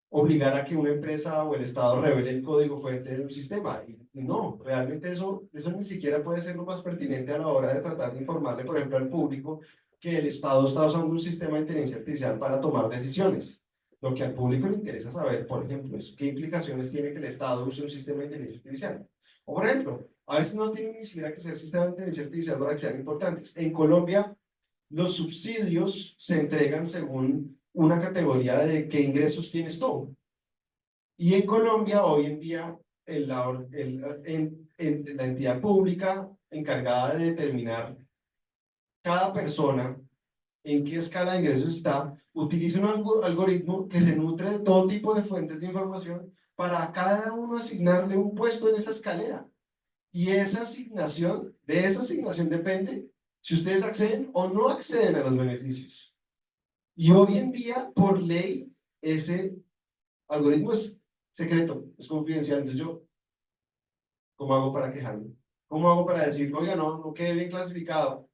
obligar a que una empresa o el Estado revele el código fuente de un sistema. Y no, realmente eso ni siquiera puede ser lo más pertinente a la hora de tratar de informarle, por ejemplo, al público que el Estado está usando un sistema de inteligencia artificial para tomar decisiones. Lo que al público le interesa saber, por ejemplo, es qué implicaciones tiene que el Estado use un sistema de inteligencia artificial. O, por ejemplo, a veces no tienen ni siquiera que ser sistemas de inteligencia artificial para que sean importantes. En Colombia, los subsidios se entregan según una categoría de qué ingresos tienes tú. Y en Colombia, hoy en día, la entidad pública encargada de determinar cada persona en qué escala de ingresos está, utiliza un algoritmo que se nutre de todo tipo de fuentes de información para a cada uno asignarle un puesto en esa escalera. Y de esa asignación depende si ustedes acceden o no acceden a los beneficios. Y hoy en día, por ley, ese algoritmo es secreto, es confidencial. Entonces yo, ¿cómo hago para quejarme? ¿Cómo hago para decir, oiga, no quede bien clasificado?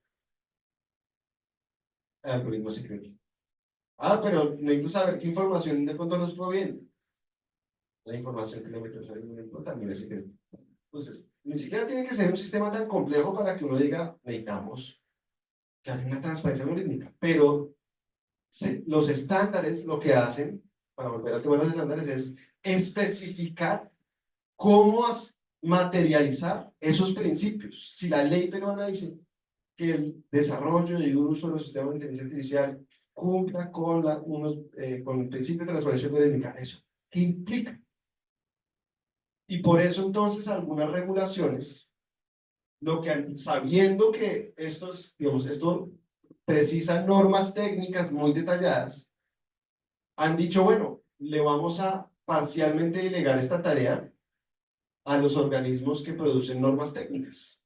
El algoritmo es secreto. Ah, pero necesito saber qué información de pronto no estuvo bien. La información que le metió ese algoritmo también es secreta. Entonces, ni siquiera tiene que ser un sistema tan complejo para que uno diga, necesitamos que haya una transparencia algorítmica. Pero los estándares lo que hacen, para volver al tema de los estándares, es especificar cómo materializar esos principios. Si la ley peruana dice que el desarrollo y uso de los sistemas de inteligencia artificial cumpla con, con el principio de transparencia algorítmica, ¿eso qué implica? Y por eso entonces algunas regulaciones, sabiendo que esto precisa normas técnicas muy detalladas, han dicho, bueno, le vamos a parcialmente delegar esta tarea a los organismos que producen normas técnicas,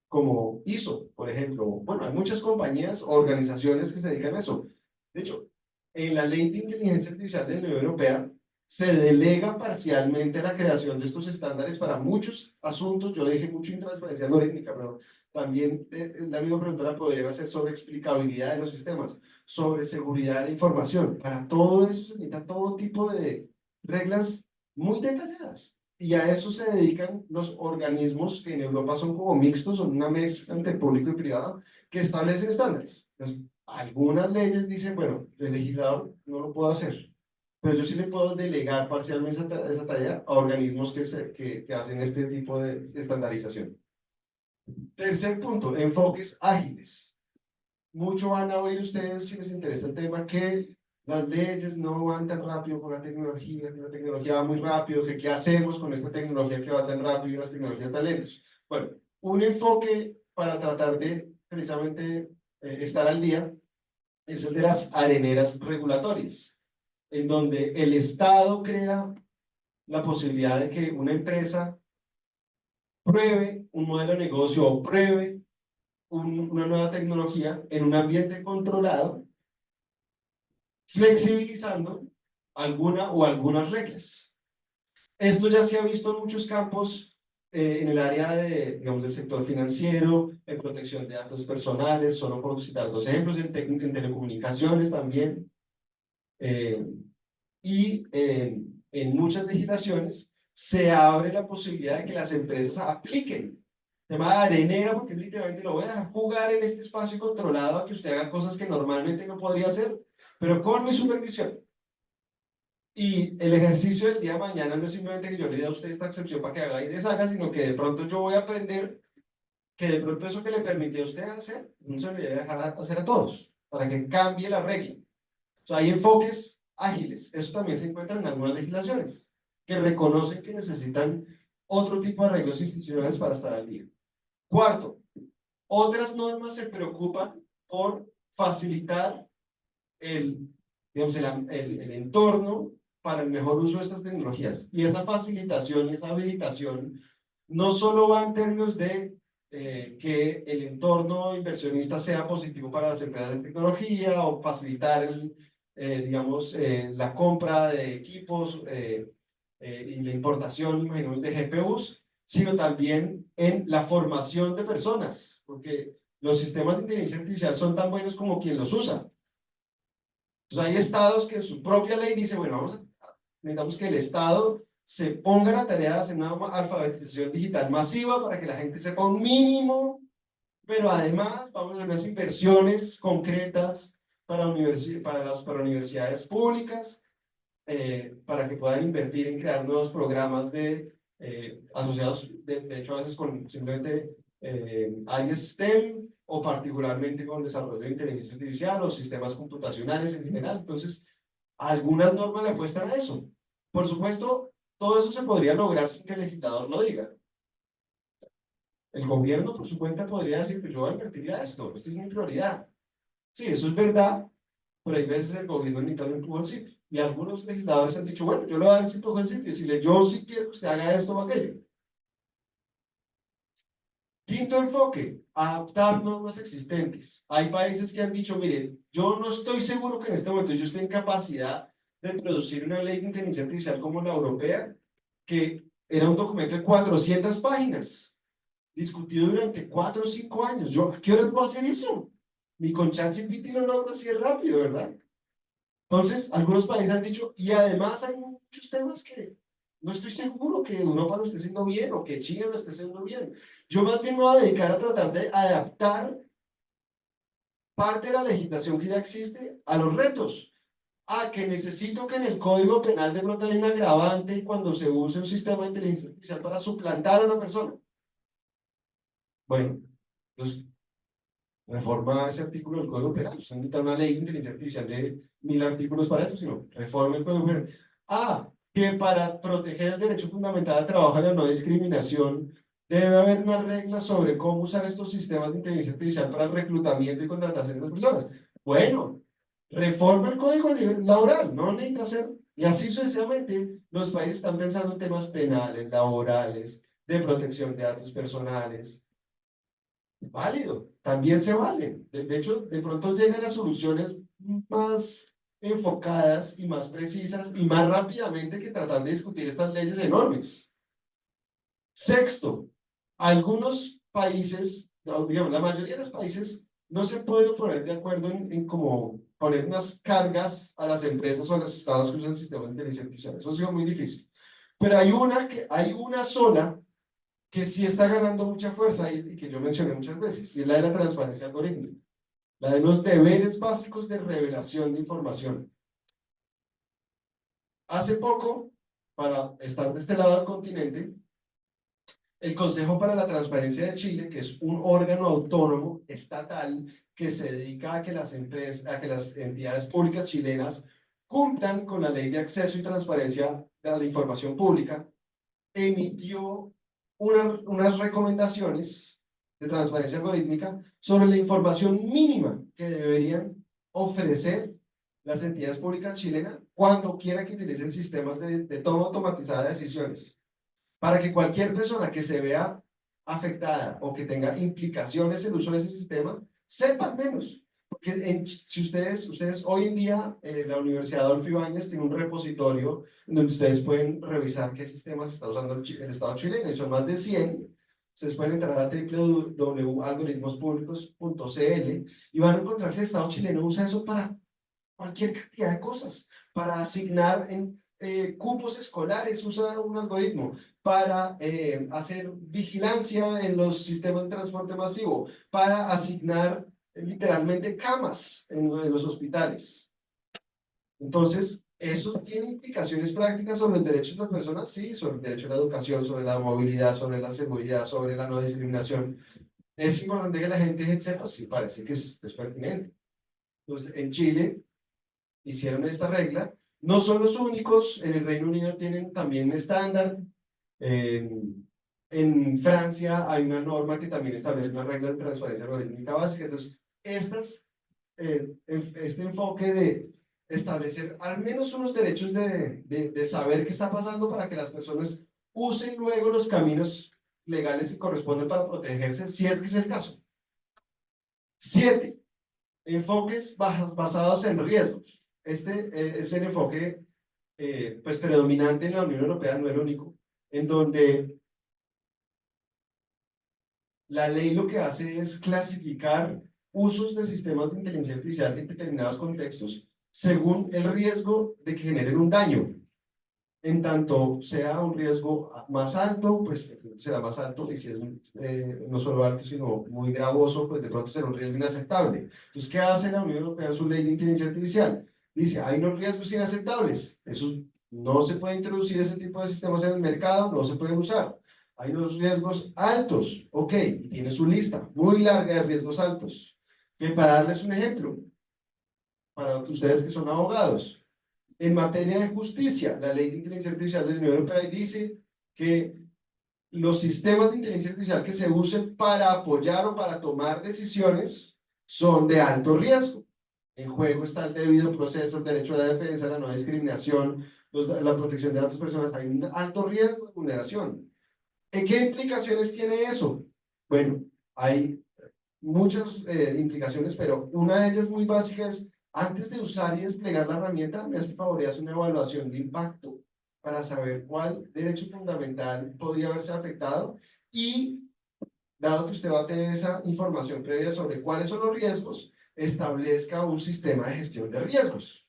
como ISO, por ejemplo. Bueno, hay muchas compañías o organizaciones que se dedican a eso. De hecho, en la ley de inteligencia artificial de la Unión Europea se delega parcialmente la creación de estos estándares para muchos asuntos. Yo dije mucho intransparencia algorítmica, pero también la misma pregunta la podría hacer sobre explicabilidad de los sistemas, sobre seguridad de la información. Para todo eso se necesita todo tipo de reglas muy detalladas. Y a eso se dedican los organismos que en Europa son como mixtos, son una mezcla entre público y privado, que establecen estándares. Entonces, algunas leyes dicen, bueno, el legislador no lo puedo hacer, pero yo sí le puedo delegar parcialmente esa tarea a organismos que hacen este tipo de estandarización. Tercer punto, enfoques ágiles. Mucho van a oír ustedes, si les interesa el tema, que las leyes no van tan rápido con la tecnología, que la tecnología va muy rápido, que qué hacemos con esta tecnología que va tan rápido y las tecnologías tan lentas. Bueno, un enfoque para tratar de precisamente estar al día es el de las areneras regulatorias, en donde el Estado crea la posibilidad de que una empresa pruebe un modelo de negocio o pruebe una nueva tecnología en un ambiente controlado, flexibilizando alguna o algunas reglas. Esto ya se ha visto en muchos campos en el área de, digamos, del sector financiero, en protección de datos personales, solo por citar dos ejemplos, en telecomunicaciones también. Y en muchas legislaciones se abre la posibilidad de que las empresas apliquen tema de arenera, porque literalmente lo voy a dejar jugar en este espacio controlado a que usted haga cosas que normalmente no podría hacer, pero con mi supervisión. Y el ejercicio del día de mañana no es simplemente que yo le dé a usted esta excepción para que haga y deshaga, sino que de pronto yo voy a aprender que de pronto eso que le permitió a usted hacer, no se lo debe dejar hacer a todos, para que cambie la regla. O sea, hay enfoques ágiles. Eso también se encuentra en algunas legislaciones, que reconocen que necesitan otro tipo de arreglos institucionales para estar al día. Cuarto, otras normas se preocupan por facilitar digamos, el entorno para el mejor uso de estas tecnologías. Y esa facilitación y esa habilitación no solo va en términos de que el entorno inversionista sea positivo para las empresas de tecnología o facilitar digamos, la compra de equipos y la importación, imaginemos, de GPUs, sino también en la formación de personas, porque los sistemas de inteligencia artificial son tan buenos como quien los usa. Entonces hay estados que en su propia ley dicen, bueno, necesitamos que el Estado se ponga la tarea de hacer una alfabetización digital masiva para que la gente sepa un mínimo, pero además vamos a hacer unas inversiones concretas para universidades públicas, para que puedan invertir en crear nuevos programas asociados, de hecho a veces con simplemente áreas STEM o particularmente con desarrollo de inteligencia artificial o sistemas computacionales en general. Entonces, algunas normas le apuestan a eso. Por supuesto, todo eso se podría lograr sin que el legislador lo diga. El gobierno, por su cuenta, podría decir que yo voy a invertir a esto, esta es mi prioridad. Sí, eso es verdad, pero hay veces el gobierno necesita un empujoncito. Y algunos legisladores han dicho, bueno, yo le voy a dar ese empujoncito y decirle, yo sí quiero que usted haga esto o aquello. Quinto enfoque, adaptar normas existentes. Hay países que han dicho, mire, yo no estoy seguro que en este momento yo esté en capacidad de producir una ley de inteligencia artificial como la europea, que era un documento de 400 páginas, discutido durante 4 o 5 años. ¿Yo a qué horas voy a hacer eso? Ni con ChatGPT lo logro así rápido, ¿verdad? Entonces, algunos países han dicho, y además hay muchos temas que no estoy seguro que Europa lo esté haciendo bien o que China lo esté haciendo bien. Yo más bien me voy a dedicar a tratar de adaptar parte de la legislación que ya existe a los retos. Que necesito que en el Código Penal de pronto haya un agravante cuando se use un sistema de inteligencia artificial para suplantar a una persona. Bueno, pues reforma ese artículo del Código Penal. Usted necesita una ley de inteligencia artificial de 1000 artículos para eso, sino reforma el Código Penal. Que para proteger el derecho fundamental al trabajo y la no discriminación, debe haber una regla sobre cómo usar estos sistemas de inteligencia artificial para el reclutamiento y contratación de personas. Bueno, reforma el Código Laboral, no necesita hacer. Y así sucesivamente, los países están pensando en temas penales, laborales, de protección de datos personales. Válido, también se vale. De hecho, de pronto llegan a soluciones más enfocadas y más precisas y más rápidamente que tratar de discutir estas leyes enormes. Sexto, algunos países, digamos, la mayoría de los países no se pueden poner de acuerdo en cómo poner unas cargas a las empresas o a los estados que usan sistemas de inteligencia artificial. Eso ha sido muy difícil. Pero hay una sola que sí está ganando mucha fuerza y que yo mencioné muchas veces, y es la de la transparencia algorítmica, la de los deberes básicos de revelación de información. Hace poco, para estar de este lado del continente, el Consejo para la Transparencia de Chile, que es un órgano autónomo estatal que se dedica a que las empresas, a que las entidades públicas chilenas cumplan con la Ley de Acceso y Transparencia de la Información Pública, emitió unas recomendaciones de transparencia algorítmica sobre la información mínima que deberían ofrecer las entidades públicas chilenas cuando quieran que utilicen sistemas de toma automatizada de decisiones, para que cualquier persona que se vea afectada o que tenga implicaciones en el uso de ese sistema, sepa al menos. Porque si ustedes hoy en día, la Universidad Adolfo Ibáñez tiene un repositorio donde ustedes pueden revisar qué sistemas está usando el Estado chileno, y son más de 100. Ustedes pueden entrar a www.algoritmospublicos.cl y van a encontrar que el Estado chileno usa eso para cualquier cantidad de cosas, para asignar en cupos escolares, usa un algoritmo, para hacer vigilancia en los sistemas de transporte masivo, para asignar literalmente camas en los hospitales. Entonces, ¿eso tiene implicaciones prácticas sobre los derechos de las personas? Sí, sobre el derecho a la educación, sobre la movilidad, sobre la seguridad, sobre la no discriminación. Es importante que la gente sepa, sí, parece que es pertinente. Entonces, en Chile hicieron esta regla. No son los únicos, en el Reino Unido tienen también un estándar. En Francia hay una norma que también establece una regla de transparencia algorítmica básica. Entonces, este enfoque de establecer al menos unos derechos de saber qué está pasando para que las personas usen luego los caminos legales que corresponden para protegerse, si es que es el caso. 7. Enfoques basados en riesgos. Este es el enfoque pues predominante en la Unión Europea, no el único, en donde la ley lo que hace es clasificar usos de sistemas de inteligencia artificial en determinados contextos según el riesgo de que generen un daño. En tanto sea un riesgo más alto, pues será más alto, y si es no solo alto, sino muy gravoso, pues de pronto será un riesgo inaceptable. Entonces, ¿qué hace la Unión Europea en su ley de inteligencia artificial? Dice, hay unos riesgos inaceptables, esos no se puede introducir ese tipo de sistemas en el mercado, no se pueden usar. Hay unos riesgos altos, ok, y tiene su lista muy larga de riesgos altos. Que para darles un ejemplo, para ustedes que son abogados, en materia de justicia, la ley de inteligencia artificial de la Unión Europea dice que los sistemas de inteligencia artificial que se usen para apoyar o para tomar decisiones son de alto riesgo. En juego está el debido proceso, el derecho a la defensa, la no discriminación, la protección de datos personales. Hay un alto riesgo de vulneración. ¿Qué implicaciones tiene eso? Bueno, hay muchas implicaciones, pero una de ellas muy básica es, antes de usar y desplegar la herramienta, me hace favor y hace una evaluación de impacto para saber cuál derecho fundamental podría haberse afectado, y dado que usted va a tener esa información previa sobre cuáles son los riesgos, establezca un sistema de gestión de riesgos.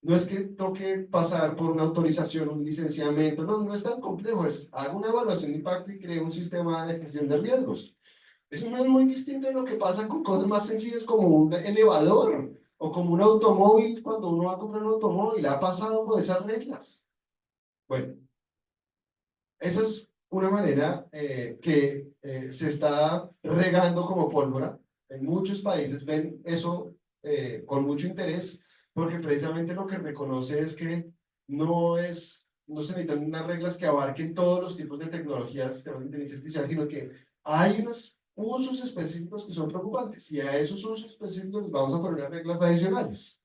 No es que toque pasar por una autorización, un licenciamiento, no, no es tan complejo, es haga una evaluación de impacto y cree un sistema de gestión de riesgos. Eso no es muy distinto de lo que pasa con cosas más sencillas como un elevador o como un automóvil. Cuando uno va a comprar un automóvil, ha pasado por esas reglas. Bueno, esa es una manera que se está regando como pólvora. En muchos países ven eso con mucho interés, porque precisamente lo que reconoce es que no se necesitan unas reglas que abarquen todos los tipos de tecnologías, sistemas de inteligencia artificial, sino que hay unos usos específicos que son preocupantes, y a esos usos específicos les vamos a poner reglas adicionales.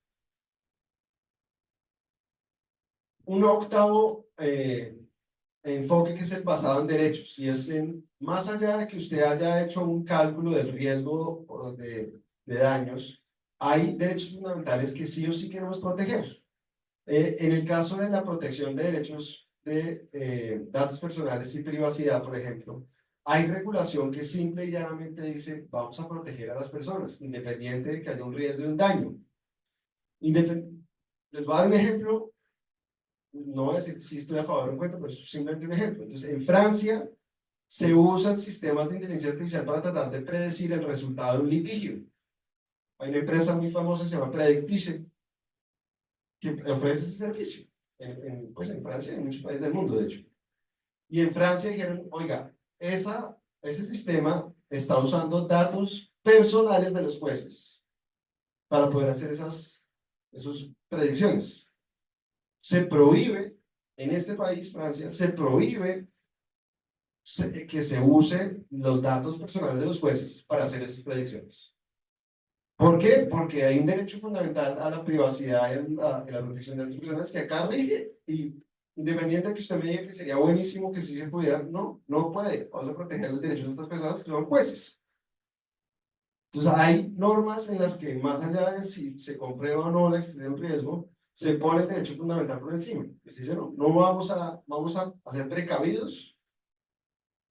Un octavo enfoque que es el basado en derechos, y es más allá de que usted haya hecho un cálculo del riesgo de daños, hay derechos fundamentales que sí o sí queremos proteger. En el caso de la protección de derechos de datos personales y privacidad, por ejemplo, hay regulación que simple y llanamente dice, vamos a proteger a las personas, independiente de que haya un riesgo de un daño. Les voy a dar un ejemplo, no voy a decir si estoy a favor o en contra, pero es simplemente un ejemplo. Entonces, en Francia se usan sistemas de inteligencia artificial para tratar de predecir el resultado de un litigio. Hay una empresa muy famosa que se llama Predictice, que ofrece ese servicio pues en Francia y en muchos países del mundo, de hecho. Y en Francia dijeron, oiga, ese sistema está usando datos personales de los jueces para poder hacer esas predicciones. Se prohíbe, en este país, Francia, se prohíbe que se use los datos personales de los jueces para hacer esas predicciones. ¿Por qué? Porque hay un derecho fundamental a la privacidad y a la protección de datos personales que acá rige, y independiente de que usted me diga que sería buenísimo que si se pudiera, no, no puede. Vamos a proteger los derechos de estas personas que son jueces. Entonces hay normas en las que, más allá de si se comprueba o no la existencia de un riesgo, se pone el derecho fundamental por encima. Se dice, no, no vamos a ser precavidos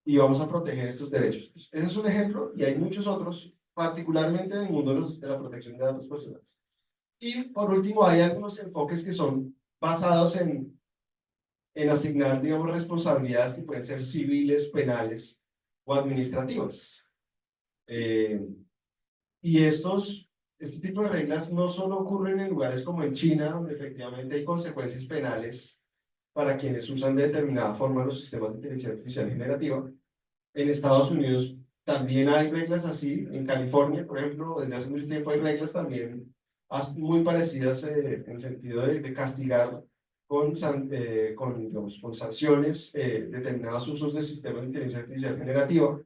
y vamos a proteger estos derechos. Ese es un ejemplo, y hay muchos otros, particularmente en el mundo de la protección de datos personales. Y por último, hay algunos enfoques que son basados en asignar, digamos, responsabilidades que pueden ser civiles, penales o administrativas. Y este tipo de reglas no solo ocurren en lugares como en China, donde efectivamente hay consecuencias penales para quienes usan de determinada forma los sistemas de inteligencia artificial generativa. En Estados Unidos también hay reglas así. En California, por ejemplo, desde hace mucho tiempo hay reglas también muy parecidas en el sentido de castigar digamos, con sanciones determinados usos de sistemas de inteligencia artificial generativa.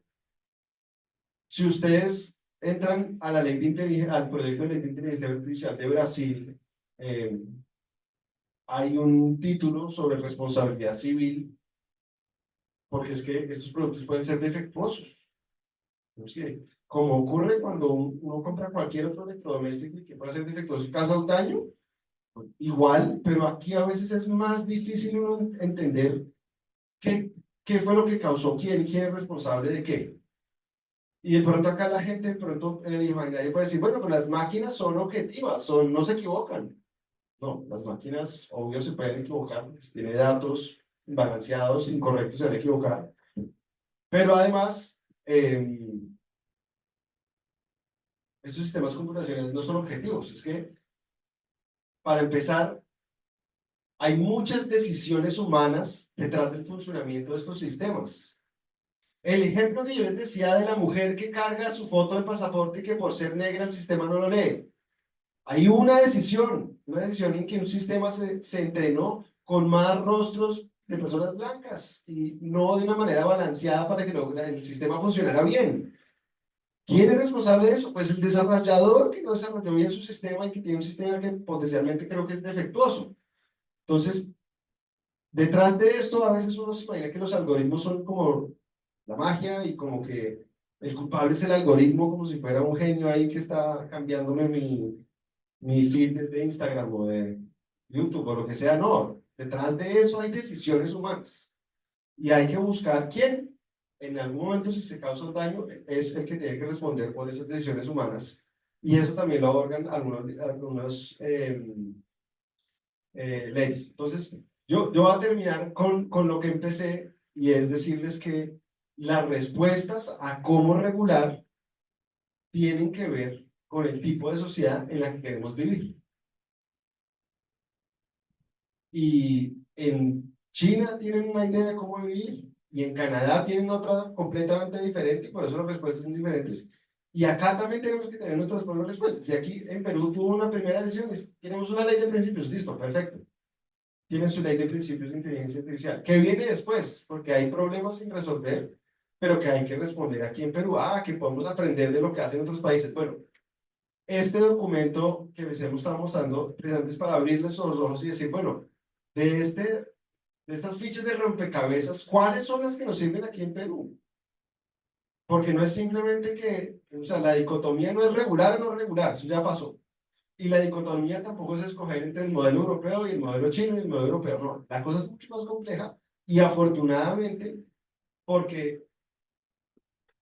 Si ustedes entran a la ley de al proyecto de ley de inteligencia artificial de Brasil, hay un título sobre responsabilidad civil, porque es que estos productos pueden ser defectuosos. Es que, como ocurre cuando uno compra cualquier otro electrodoméstico y que puede ser defectuoso y causa un daño, igual, pero aquí a veces es más difícil uno entender qué fue lo que causó, quién es responsable de qué. Y de pronto acá la gente, de pronto en el imaginario puede decir, bueno, pero las máquinas son objetivas, no se equivocan. No, las máquinas, obvio, se pueden equivocar, porque si tiene datos balanceados, incorrectos, se van a equivocar. Pero además, estos sistemas computacionales no son objetivos. Es que, para empezar, hay muchas decisiones humanas detrás del funcionamiento de estos sistemas. El ejemplo que yo les decía de la mujer que carga su foto del pasaporte y que por ser negra el sistema no lo lee. Hay una decisión en que un sistema se entrenó con más rostros de personas blancas y no de una manera balanceada para que el sistema funcionara bien. ¿Quién es responsable de eso? Pues el desarrollador que no desarrolló bien su sistema y que tiene un sistema que potencialmente creo que es defectuoso. Entonces, detrás de esto a veces uno se imagina que los algoritmos son como la magia y como que el culpable es el algoritmo, como si fuera un genio ahí que está cambiándome mi feed de Instagram o de YouTube o lo que sea. No, detrás de eso hay decisiones humanas y hay que buscar quién, en algún momento, si se causa un daño, es el que tiene que responder por esas decisiones humanas, y eso también lo abordan algunas leyes. Entonces, yo voy a terminar con lo que empecé, y es decirles que las respuestas a cómo regular tienen que ver con el tipo de sociedad en la que queremos vivir. Y en China tienen una idea de cómo vivir, y en Canadá tienen otra completamente diferente, y por eso las respuestas son diferentes. Y acá también tenemos que tener nuestras propias respuestas. Y aquí en Perú tuvo una primera decisión, tenemos una ley de principios, listo, perfecto. Tienen su ley de principios de inteligencia artificial, que viene después, porque hay problemas sin resolver, pero que hay que responder aquí en Perú. Que podemos aprender de lo que hacen otros países. Bueno, este documento que les hemos estado mostrando, antes, para abrirles los ojos y decir, bueno, de estas fichas de rompecabezas, ¿cuáles son las que nos sirven aquí en Perú? Porque no es simplemente que, o sea, la dicotomía no es regular o no regular, eso ya pasó. Y la dicotomía tampoco es escoger entre el modelo europeo y el modelo chino y el modelo europeo, no. La cosa es mucho más compleja y afortunadamente, porque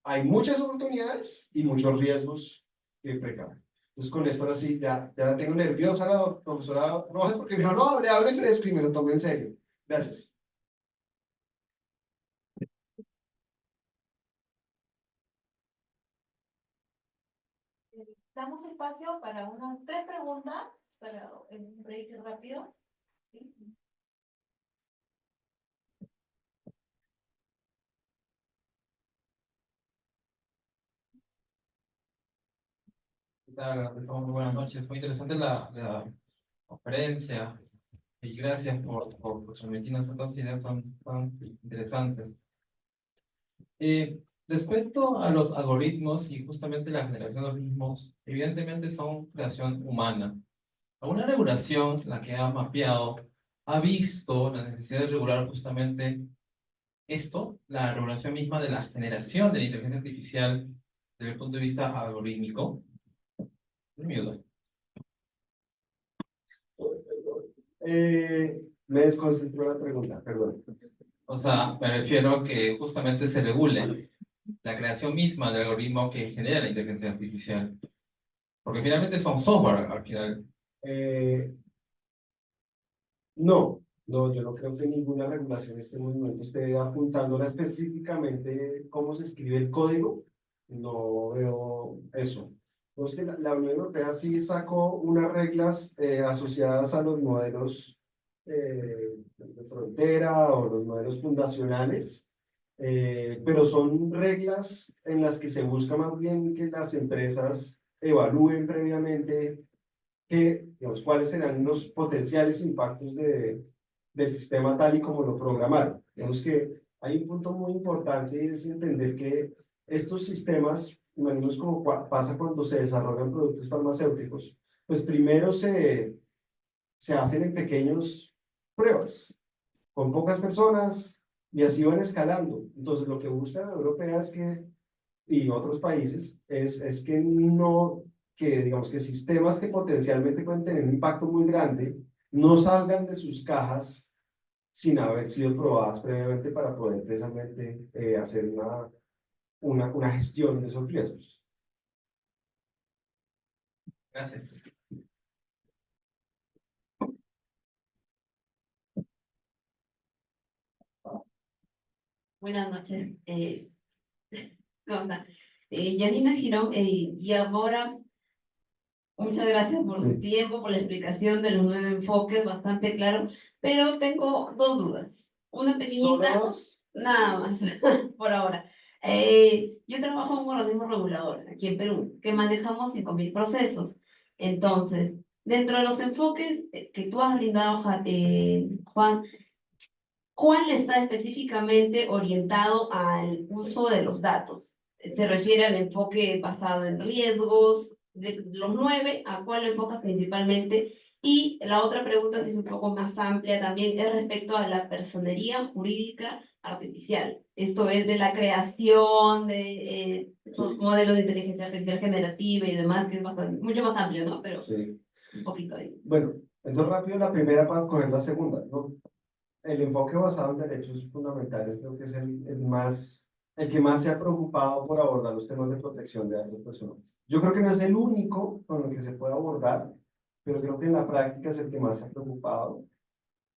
hay muchas oportunidades y muchos riesgos que precaver. Entonces, con esto ahora sí, ya la tengo nerviosa la profesora Rojas porque me dijo, no, hable fresco y me lo tomé en serio. Gracias. Damos espacio para unas 3 preguntas, para un break rápido. ¿Sí? ¿Qué tal? Muy buenas noches. Muy interesante la conferencia y gracias por transmitirnos estas ideas tan interesantes. Respecto a los algoritmos y justamente la generación de algoritmos, evidentemente son creación humana. Alguna regulación, la que ha mapeado, ha visto la necesidad de regular justamente esto, la regulación misma de la generación de la inteligencia artificial desde el punto de vista algorítmico. Miedo. Me desconcentró la pregunta, perdón. O sea, me refiero a que justamente se regule la creación misma del algoritmo que genera la inteligencia artificial. Porque finalmente son software al final. No, no, yo no creo que ninguna regulación en este momento esté apuntándola específicamente cómo se escribe el código. No veo eso. Entonces, la Unión Europea sí sacó unas reglas asociadas a los modelos de frontera o los modelos fundacionales, pero son reglas en las que se busca más bien que las empresas evalúen previamente digamos, cuáles serán los potenciales impactos del sistema tal y como lo programaron. Digamos que hay un punto muy importante y es entender que estos sistemas, menos como pasa cuando se desarrollan productos farmacéuticos, pues primero se hacen en pequeños pruebas, con pocas personas, y así van escalando. Entonces, lo que busca la Europea es que y otros países es que no, que digamos que sistemas que potencialmente pueden tener un impacto muy grande no salgan de sus cajas sin haber sido probadas previamente para poder precisamente hacer una gestión de esos riesgos. Gracias. Buenas noches. ¿Cómo está? Janina Girón, y ahora, muchas gracias por su tiempo, por la explicación de los 9 enfoques, bastante claro, pero tengo 2 dudas. Una pequeñita, ¿Solo dos? nada más, por ahora. Yo trabajo en un organismo regulador aquí en Perú, que manejamos 5.000 procesos. Entonces, dentro de los enfoques que tú has brindado, Juan, ¿cuál está específicamente orientado al uso de los datos? ¿Se refiere al enfoque basado en riesgos? De los 9, ¿a cuál lo enfocas principalmente? Y la otra pregunta, si es un poco más amplia también, es respecto a la personería jurídica artificial. Esto es de la creación de modelos de inteligencia artificial generativa y demás, que es bastante, mucho más amplio, ¿no? Pero Sí. un poquito ahí. Bueno, entonces rápido la primera para coger la segunda, ¿no? El enfoque basado en derechos fundamentales creo que es el que más se ha preocupado por abordar los temas de protección de datos personales. Yo creo que no es el único con el que se puede abordar, pero creo que en la práctica es el que más se ha preocupado,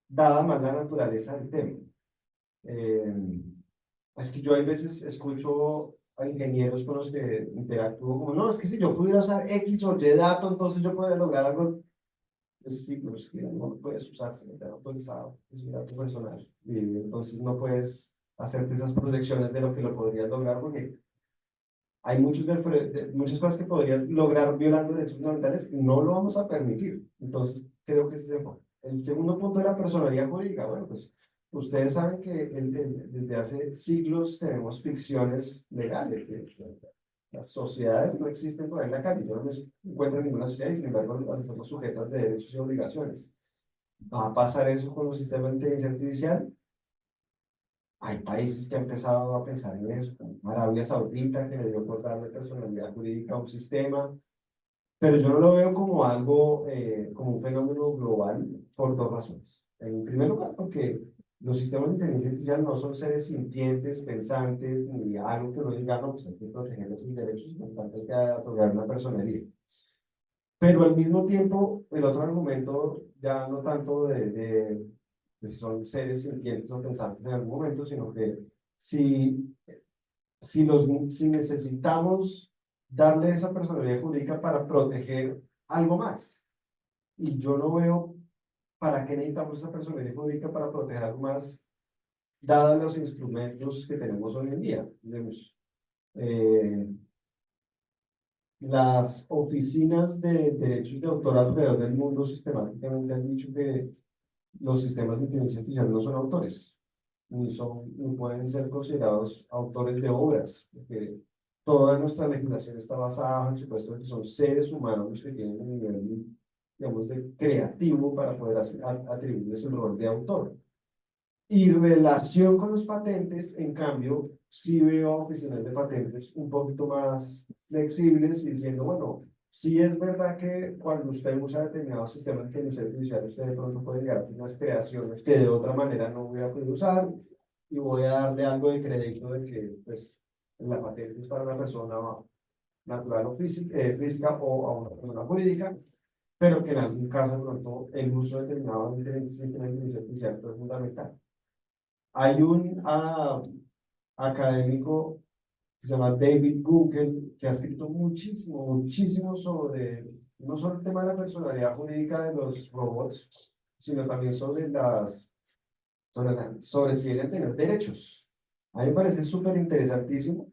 dada más la naturaleza del tema. Es que yo hay veces escucho a ingenieros con los que interactúo como, no, es que si yo pudiera usar X o Y dato, entonces yo podría lograr algo. Sí, pero es que no lo puedes usar sin estar autorizado, es un dato personal. Y entonces no puedes hacerte esas proyecciones de lo que lo podrías lograr porque hay muchas cosas que podrías lograr violando derechos fundamentales y no lo vamos a permitir. Entonces creo que ese es el enfoque. El segundo punto de la personalidad jurídica. Bueno, pues ustedes saben que desde hace siglos tenemos ficciones legales. Las sociedades no existen por ahí en la calle. Yo no me encuentro ninguna sociedad y sin embargo las hacemos sujetas de derechos y obligaciones. ¿Va a pasar eso con los sistemas de inteligencia artificial? Hay países que han empezado a pensar en eso, como Arabia Saudita, que le dio por darle personalidad jurídica a un sistema. pero yo no lo veo como algo, como un fenómeno global por dos razones. En primer lugar, porque los sistemas de inteligencia artificial no son seres sintientes, pensantes, ni algo que uno diga, no, pues hay que proteger sus derechos, por tanto hay que otorgar una personalidad. Pero al mismo tiempo, el otro argumento, ya no tanto de si son seres sintientes o pensantes en algún momento, sino que si, si necesitamos darle esa personalidad jurídica para proteger algo más. Y yo no veo para qué necesitamos esa personalidad jurídica para proteger algo más, dados los instrumentos que tenemos hoy en día. Digamos, las oficinas de derechos de autor alrededor del mundo sistemáticamente han dicho que los sistemas de inteligencia artificial no son autores, ni pueden ser considerados autores de obras, porque toda nuestra legislación está basada bajo el supuesto de que son seres humanos los que tienen un nivel, digamos, de creativo para poder atribuirles el rol de autor. Y relación con los patentes, en cambio, sí veo oficinas de patentes un poquito más flexibles y diciendo, bueno, sí es verdad que cuando usted usa determinados sistemas de inteligencia artificial, usted de pronto puede llegar a unas creaciones que de otra manera no voy a poder usar y voy a darle algo de crédito de que pues, la patente es para una persona natural o física o a una persona jurídica, pero que en algún caso, de pronto, el uso de determinados sistemas de inteligencia artificial es fundamental. Hay un académico que se llama David Gunkel, que ha escrito muchísimo, muchísimo sobre, no solo el tema de la personalidad jurídica de los robots, sino también sobre sobre si deben tener derechos. A mí me parece súper interesantísimo,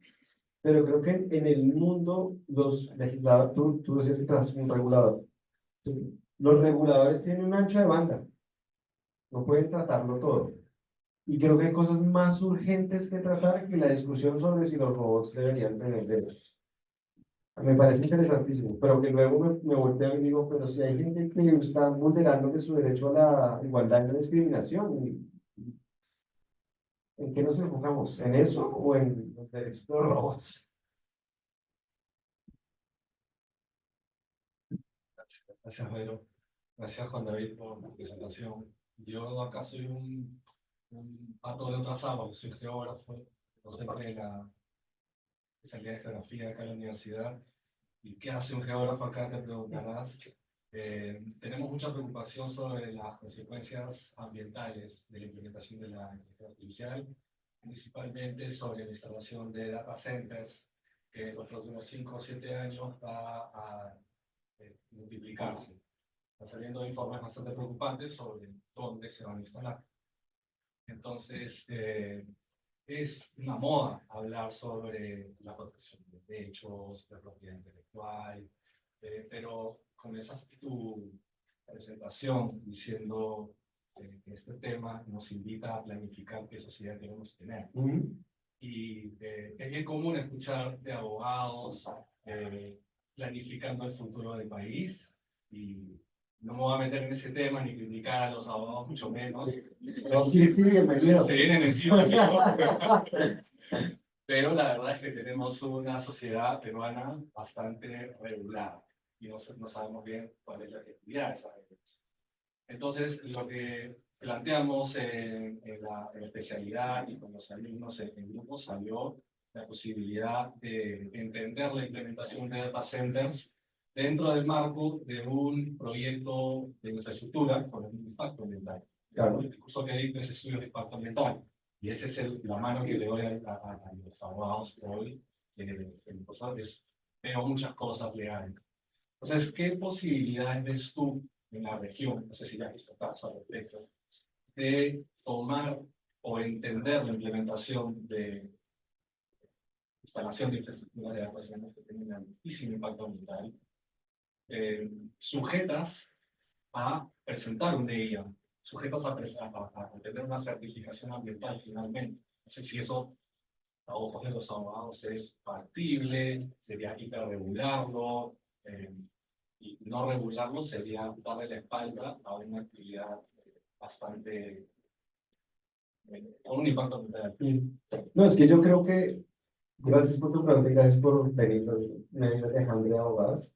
pero creo que en el mundo los legisladores, tú decías que tras un regulador, los reguladores tienen un ancho de banda, no pueden tratarlo todo. Y creo que hay cosas más urgentes que tratar que la discusión sobre si los robots deberían tener derechos. Me parece interesantísimo, pero que luego me volteo y digo, pero si hay gente que está vulnerando su derecho a la igualdad y la discriminación, ¿en qué nos enfocamos? ¿En eso o en los derechos de los robots? Gracias, Jairo. Gracias, Juan David, por la presentación. Yo acá soy un pato de otra agua, soy geógrafo, docente de la especialidad de geografía acá en la universidad. ¿Y qué hace un geógrafo acá? Te preguntarás. Tenemos mucha preocupación sobre las consecuencias ambientales de la implementación de la inteligencia artificial, principalmente sobre la instalación de data centers, que en los próximos 5 o 7 años va a multiplicarse. Están saliendo informes bastante preocupantes sobre dónde se van a instalar. Entonces, es una moda hablar sobre la protección de derechos, la propiedad intelectual, pero comenzaste tu presentación diciendo que este tema nos invita a planificar qué sociedad queremos tener. Y es bien común escuchar de abogados planificando el futuro del país, y no me voy a meter en ese tema ni criticar a los abogados, mucho menos. No, sí, bienvenido. Se vienen encima. Pero la verdad es que tenemos una sociedad peruana bastante regulada y no sabemos bien cuál es la efectividad de esa regulación. Entonces, lo que planteamos en la especialidad y con los alumnos en grupo salió la posibilidad de entender la implementación de data centers dentro del marco de un proyecto de infraestructura con el impacto ambiental. Claro. El curso que dicto es estudio de impacto ambiental, y esa es la mano que le doy a los abogados hoy. Veo muchas cosas legales. Entonces, ¿qué posibilidades ves tú en la región, no sé si ya has visto casos al respecto, de tomar o entender la implementación de instalación de infraestructuras de data centers que tienen un altísimo impacto ambiental, sujetas a presentar un DIA, sujetas a tener una certificación ambiental finalmente? No sé si eso, a ojos de los abogados, es factible, sería hiperregularlo, y no regularlo sería darle la espalda a una actividad bastante con un impacto ambiental. No, es que yo creo que, gracias por tu pregunta y gracias por venir de Alejandro de Abogados.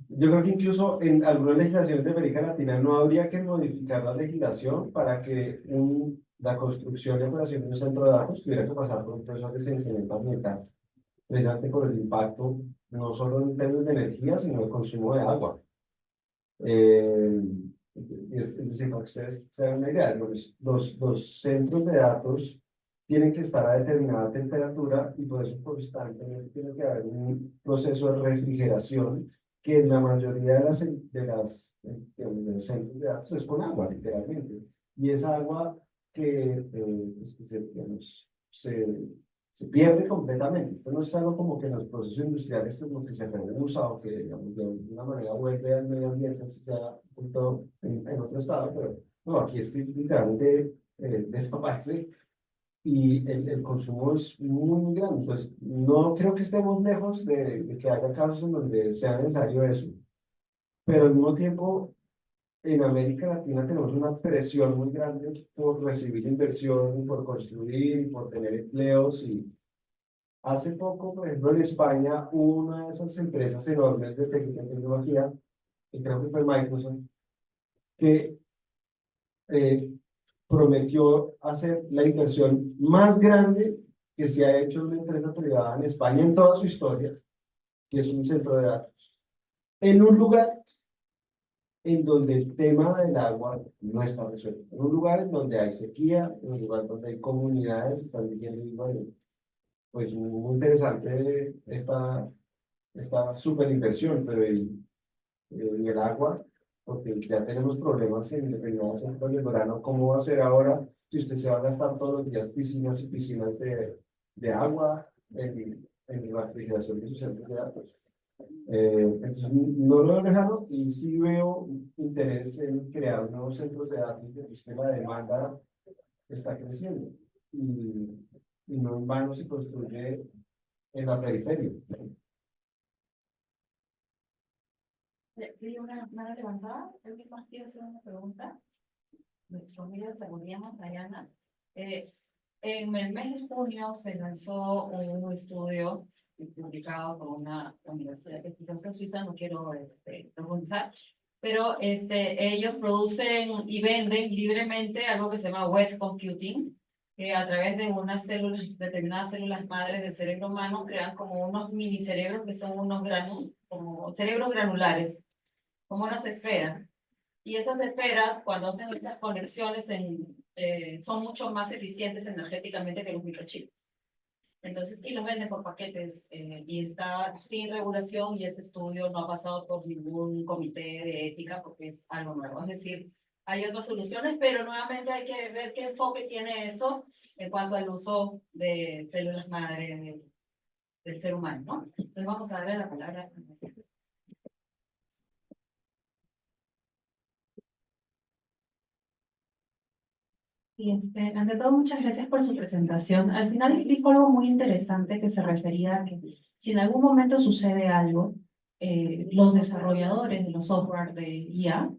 Yo creo que incluso en algunas legislaciones de América Latina no habría que modificar la legislación para que la construcción y operación de un centro de datos tuviera que pasar por un proceso de licenciamiento ambiental, precisamente por el impacto no solo en términos de energía, sino de consumo de agua. Eh, es decir, para que ustedes se hagan una idea, los centros de datos tienen que estar a determinada temperatura y por eso constantemente tiene que haber un proceso de refrigeración que en la mayoría de los centros de datos es con agua, literalmente. Y esa agua pues, que digamos, se pierde completamente. Esto no es algo como que en los procesos industriales como que se reusa o que digamos, de alguna manera vuelve al medio ambiente, así sea un punto en otro estado, pero no, aquí es que literalmente desaparece y el consumo es muy, muy grande. Entonces, no creo que estemos lejos de que haya casos en donde sea necesario eso, pero al mismo tiempo en América Latina tenemos una presión muy grande por recibir inversión, por construir, por tener empleos y hace poco, por ejemplo, en España, hubo una de esas empresas enormes de tecnología, que creo que fue Microsoft, que eh, prometió hacer la inversión más grande que se ha hecho en una empresa privada en España en toda su historia, que es un centro de datos, en un lugar en donde el tema del agua no está resuelto, en un lugar en donde hay sequía, en un lugar donde hay comunidades que están diciendo, bueno, pues muy interesante esta súper inversión, pero el agua, porque ya tenemos problemas en determinadas zonas del verano, ¿cómo va a ser ahora si usted se va a gastar todos los días piscinas y piscinas de agua en la refrigeración de sus centros de datos? Entonces, no lo veo lejano y sí veo interés en crear nuevos centros de datos, porque es que la demanda está creciendo y no en vano se construye en la periferia. Vi una mano levantada. ¿Alguien más quiere hacer una pregunta? Conmigo saludamos, Diana. En el mes de junio se lanzó un estudio publicado por una universidad de investigación suiza, no quiero profundizar, pero ellos producen y venden libremente algo que se llama wet computing, que a través de unas células, determinadas células madres del cerebro humano, crean como unos mini cerebros que son unos como cerebros granulares, como unas esferas. Y esas esferas, cuando hacen esas conexiones, son mucho más eficientes energéticamente que los microchips. Entonces, y los venden por paquetes y está sin regulación y ese estudio no ha pasado por ningún comité de ética porque es algo nuevo. Es decir, hay otras soluciones, pero nuevamente hay que ver qué enfoque tiene eso en cuanto al uso de células madre del ser humano, ¿no? Entonces vamos a darle la palabra. Y ante todo, muchas gracias por su presentación. Al final dijo algo muy interesante que se refería a que si en algún momento sucede algo, los desarrolladores de los software de IA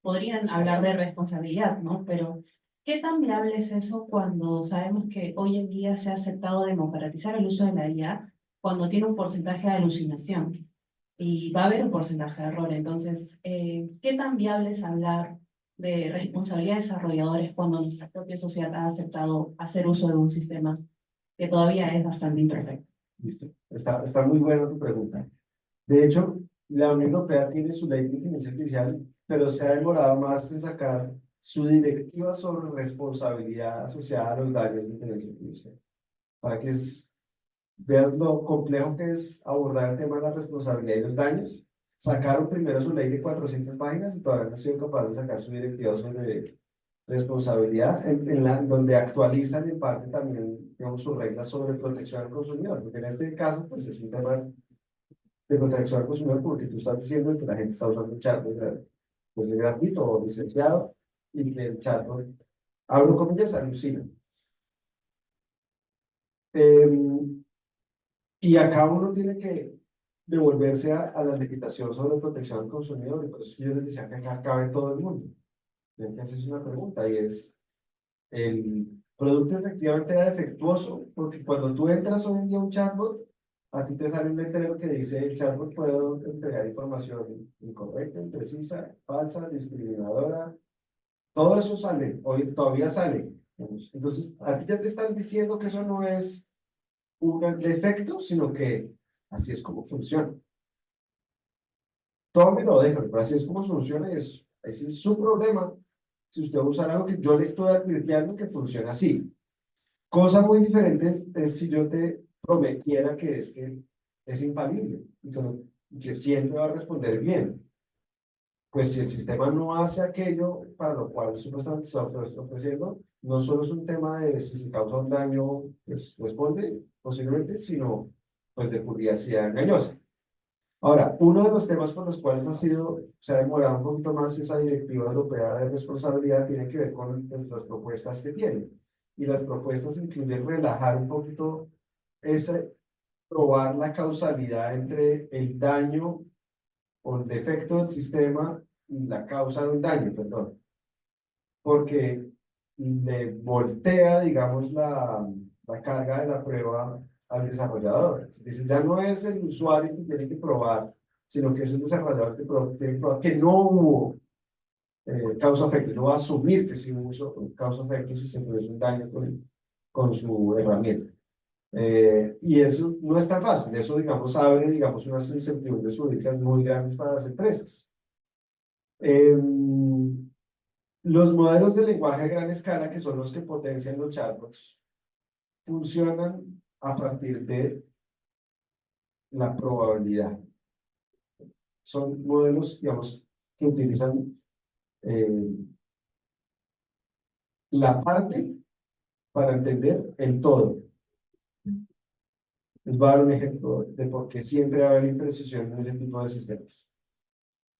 podrían hablar de responsabilidad, ¿no? Pero, ¿qué tan viable es eso cuando sabemos que hoy en día se ha aceptado democratizar el uso de la IA cuando tiene un porcentaje de alucinación? Y va a haber un porcentaje de error. Entonces, ¿qué tan viable es hablar de responsabilidad de desarrolladores cuando nuestra propia sociedad ha aceptado hacer uso de un sistema que todavía es bastante imperfecto? Listo. Está muy buena tu pregunta. De hecho, la Unión Europea tiene su ley de inteligencia artificial, pero se ha demorado más en sacar su directiva sobre responsabilidad asociada a los daños de inteligencia artificial. Para que veas lo complejo que es abordar el tema de la responsabilidad y los daños. Sacaron primero su ley de 400 páginas y todavía no han sido capaces de sacar su directiva sobre responsabilidad, donde actualizan en parte también, digamos, sus reglas sobre protección al consumidor, porque en este caso, pues es un tema de protección al consumidor, porque tú estás diciendo que la gente está usando un chatbot pues, gratuito o licenciado, y que el chatbot, abro comillas, alucina. Y acá uno tiene que devolverse a la legislación sobre protección al consumidor, y por eso yo les decía que acá cabe todo el mundo. Tienen que hacerse una pregunta, y es, ¿el producto efectivamente era defectuoso? Porque cuando tú entras hoy en día a un chatbot, a ti te sale un letrero que dice el chatbot puede entregar información incorrecta, imprecisa, falsa, discriminadora. Todo eso sale, hoy todavía sale. Entonces, a ti ya te están diciendo que eso no es un defecto, sino que así es como funciona. Todo me lo dejan, pero así es como funciona y ese es su problema. Si usted usa algo que yo le estoy advirtiendo que funciona así. Cosa muy diferente es si yo te prometiera que es infalible y que siempre va a responder bien. Pues si el sistema no hace aquello para lo cual supuestamente se está ofreciendo, no solo es un tema de si se causa un daño, pues responde posiblemente, sino pues de publicidad engañosa. Ahora, uno de los temas por los cuales se ha demorado un poquito más esa directiva europea de responsabilidad tiene que ver con las propuestas que tiene. Y las propuestas incluyen relajar un poquito probar la causalidad entre el daño o el defecto del sistema y la causa del daño, perdón. Porque le voltea, digamos, la carga de la prueba al desarrollador. Dice, ya no es el usuario que tiene que probar, sino que es el desarrollador que tiene que probar que no hubo causa-efecto. No va a asumir que sí hubo causa-efecto si se produce un daño con su herramienta. Y eso no es tan fácil. Eso, digamos, abre, digamos, unas incertidumbres jurídicas muy grandes para las empresas. Los modelos de lenguaje a gran escala, que son los que potencian los chatbots, funcionan a partir de la probabilidad. Son modelos, digamos, que utilizan la parte para entender el todo. Les voy a dar un ejemplo de por qué siempre va a haber imprecisión en ese tipo de sistemas.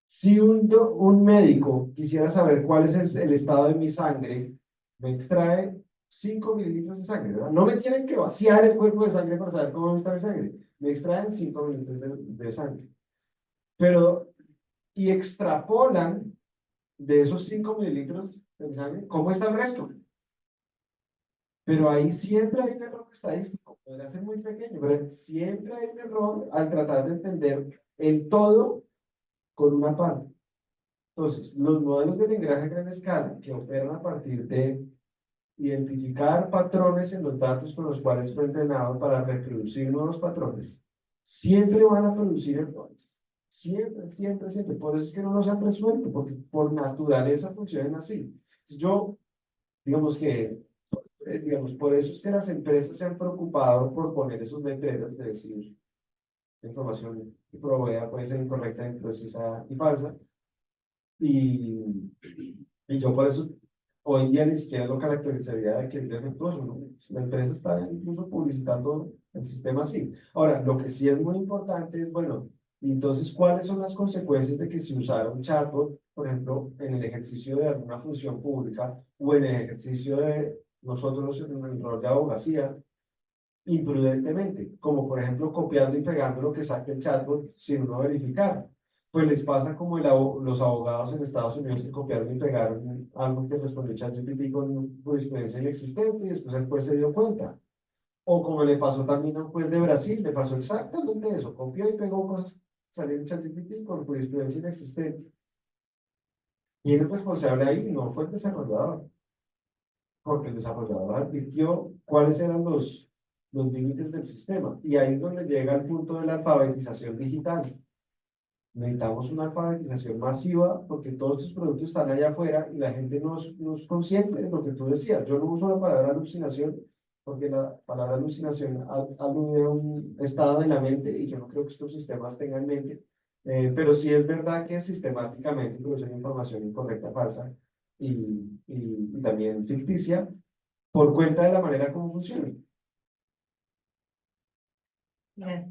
Si un médico quisiera saber cuál es el estado de mi sangre, me extrae 5 mililitros de sangre, ¿verdad? No me tienen que vaciar el cuerpo de sangre para saber cómo está mi sangre. Me extraen 5 mililitros de sangre. Y extrapolan de esos 5 mililitros de sangre, ¿cómo está el resto? Pero ahí siempre hay un error estadístico. Podría ser muy pequeño, pero siempre hay un error al tratar de entender el todo con una parte. Entonces, los modelos de lenguaje a gran escala que operan a partir de identificar patrones en los datos con los cuales fue entrenado para reproducir nuevos patrones, siempre van a producir errores. Siempre, siempre, siempre. Por eso es que no los han resuelto, porque por naturaleza funcionan así. Yo, digamos que, por eso es que las empresas se han preocupado por poner esos letreros de decir la información que provea puede ser incorrecta, imprecisa y falsa. Y yo por eso hoy en día ni siquiera lo caracterizaría de que es defectuoso, ¿no? La empresa está incluso publicitando el sistema así. Ahora, lo que sí es muy importante es, bueno, entonces, ¿cuáles son las consecuencias de que si usara un chatbot, por ejemplo, en el ejercicio de alguna función pública o en el ejercicio de nosotros en el rol de abogacía, imprudentemente, como por ejemplo copiando y pegando lo que saque el chatbot sin uno verificar? Pues les pasa como los abogados en Estados Unidos que copiaron y pegaron algo que respondió ChatGPT con jurisprudencia inexistente y después el juez se dio cuenta. O como le pasó también a un juez de Brasil, le pasó exactamente eso, copió y pegó cosas, salió en ChatGPT con jurisprudencia inexistente. Y el responsable ahí no fue el desarrollador, porque el desarrollador advirtió cuáles eran los límites del sistema. Y ahí es donde llega el punto de la alfabetización digital. Necesitamos una alfabetización masiva porque todos estos productos están allá afuera y la gente no es consciente de lo que tú decías. Yo no uso la palabra alucinación porque la palabra alucinación alude a un estado de la mente y yo no creo que estos sistemas tengan mente. Pero sí es verdad que sistemáticamente producen información incorrecta, falsa y también ficticia por cuenta de la manera como funciona. Yes.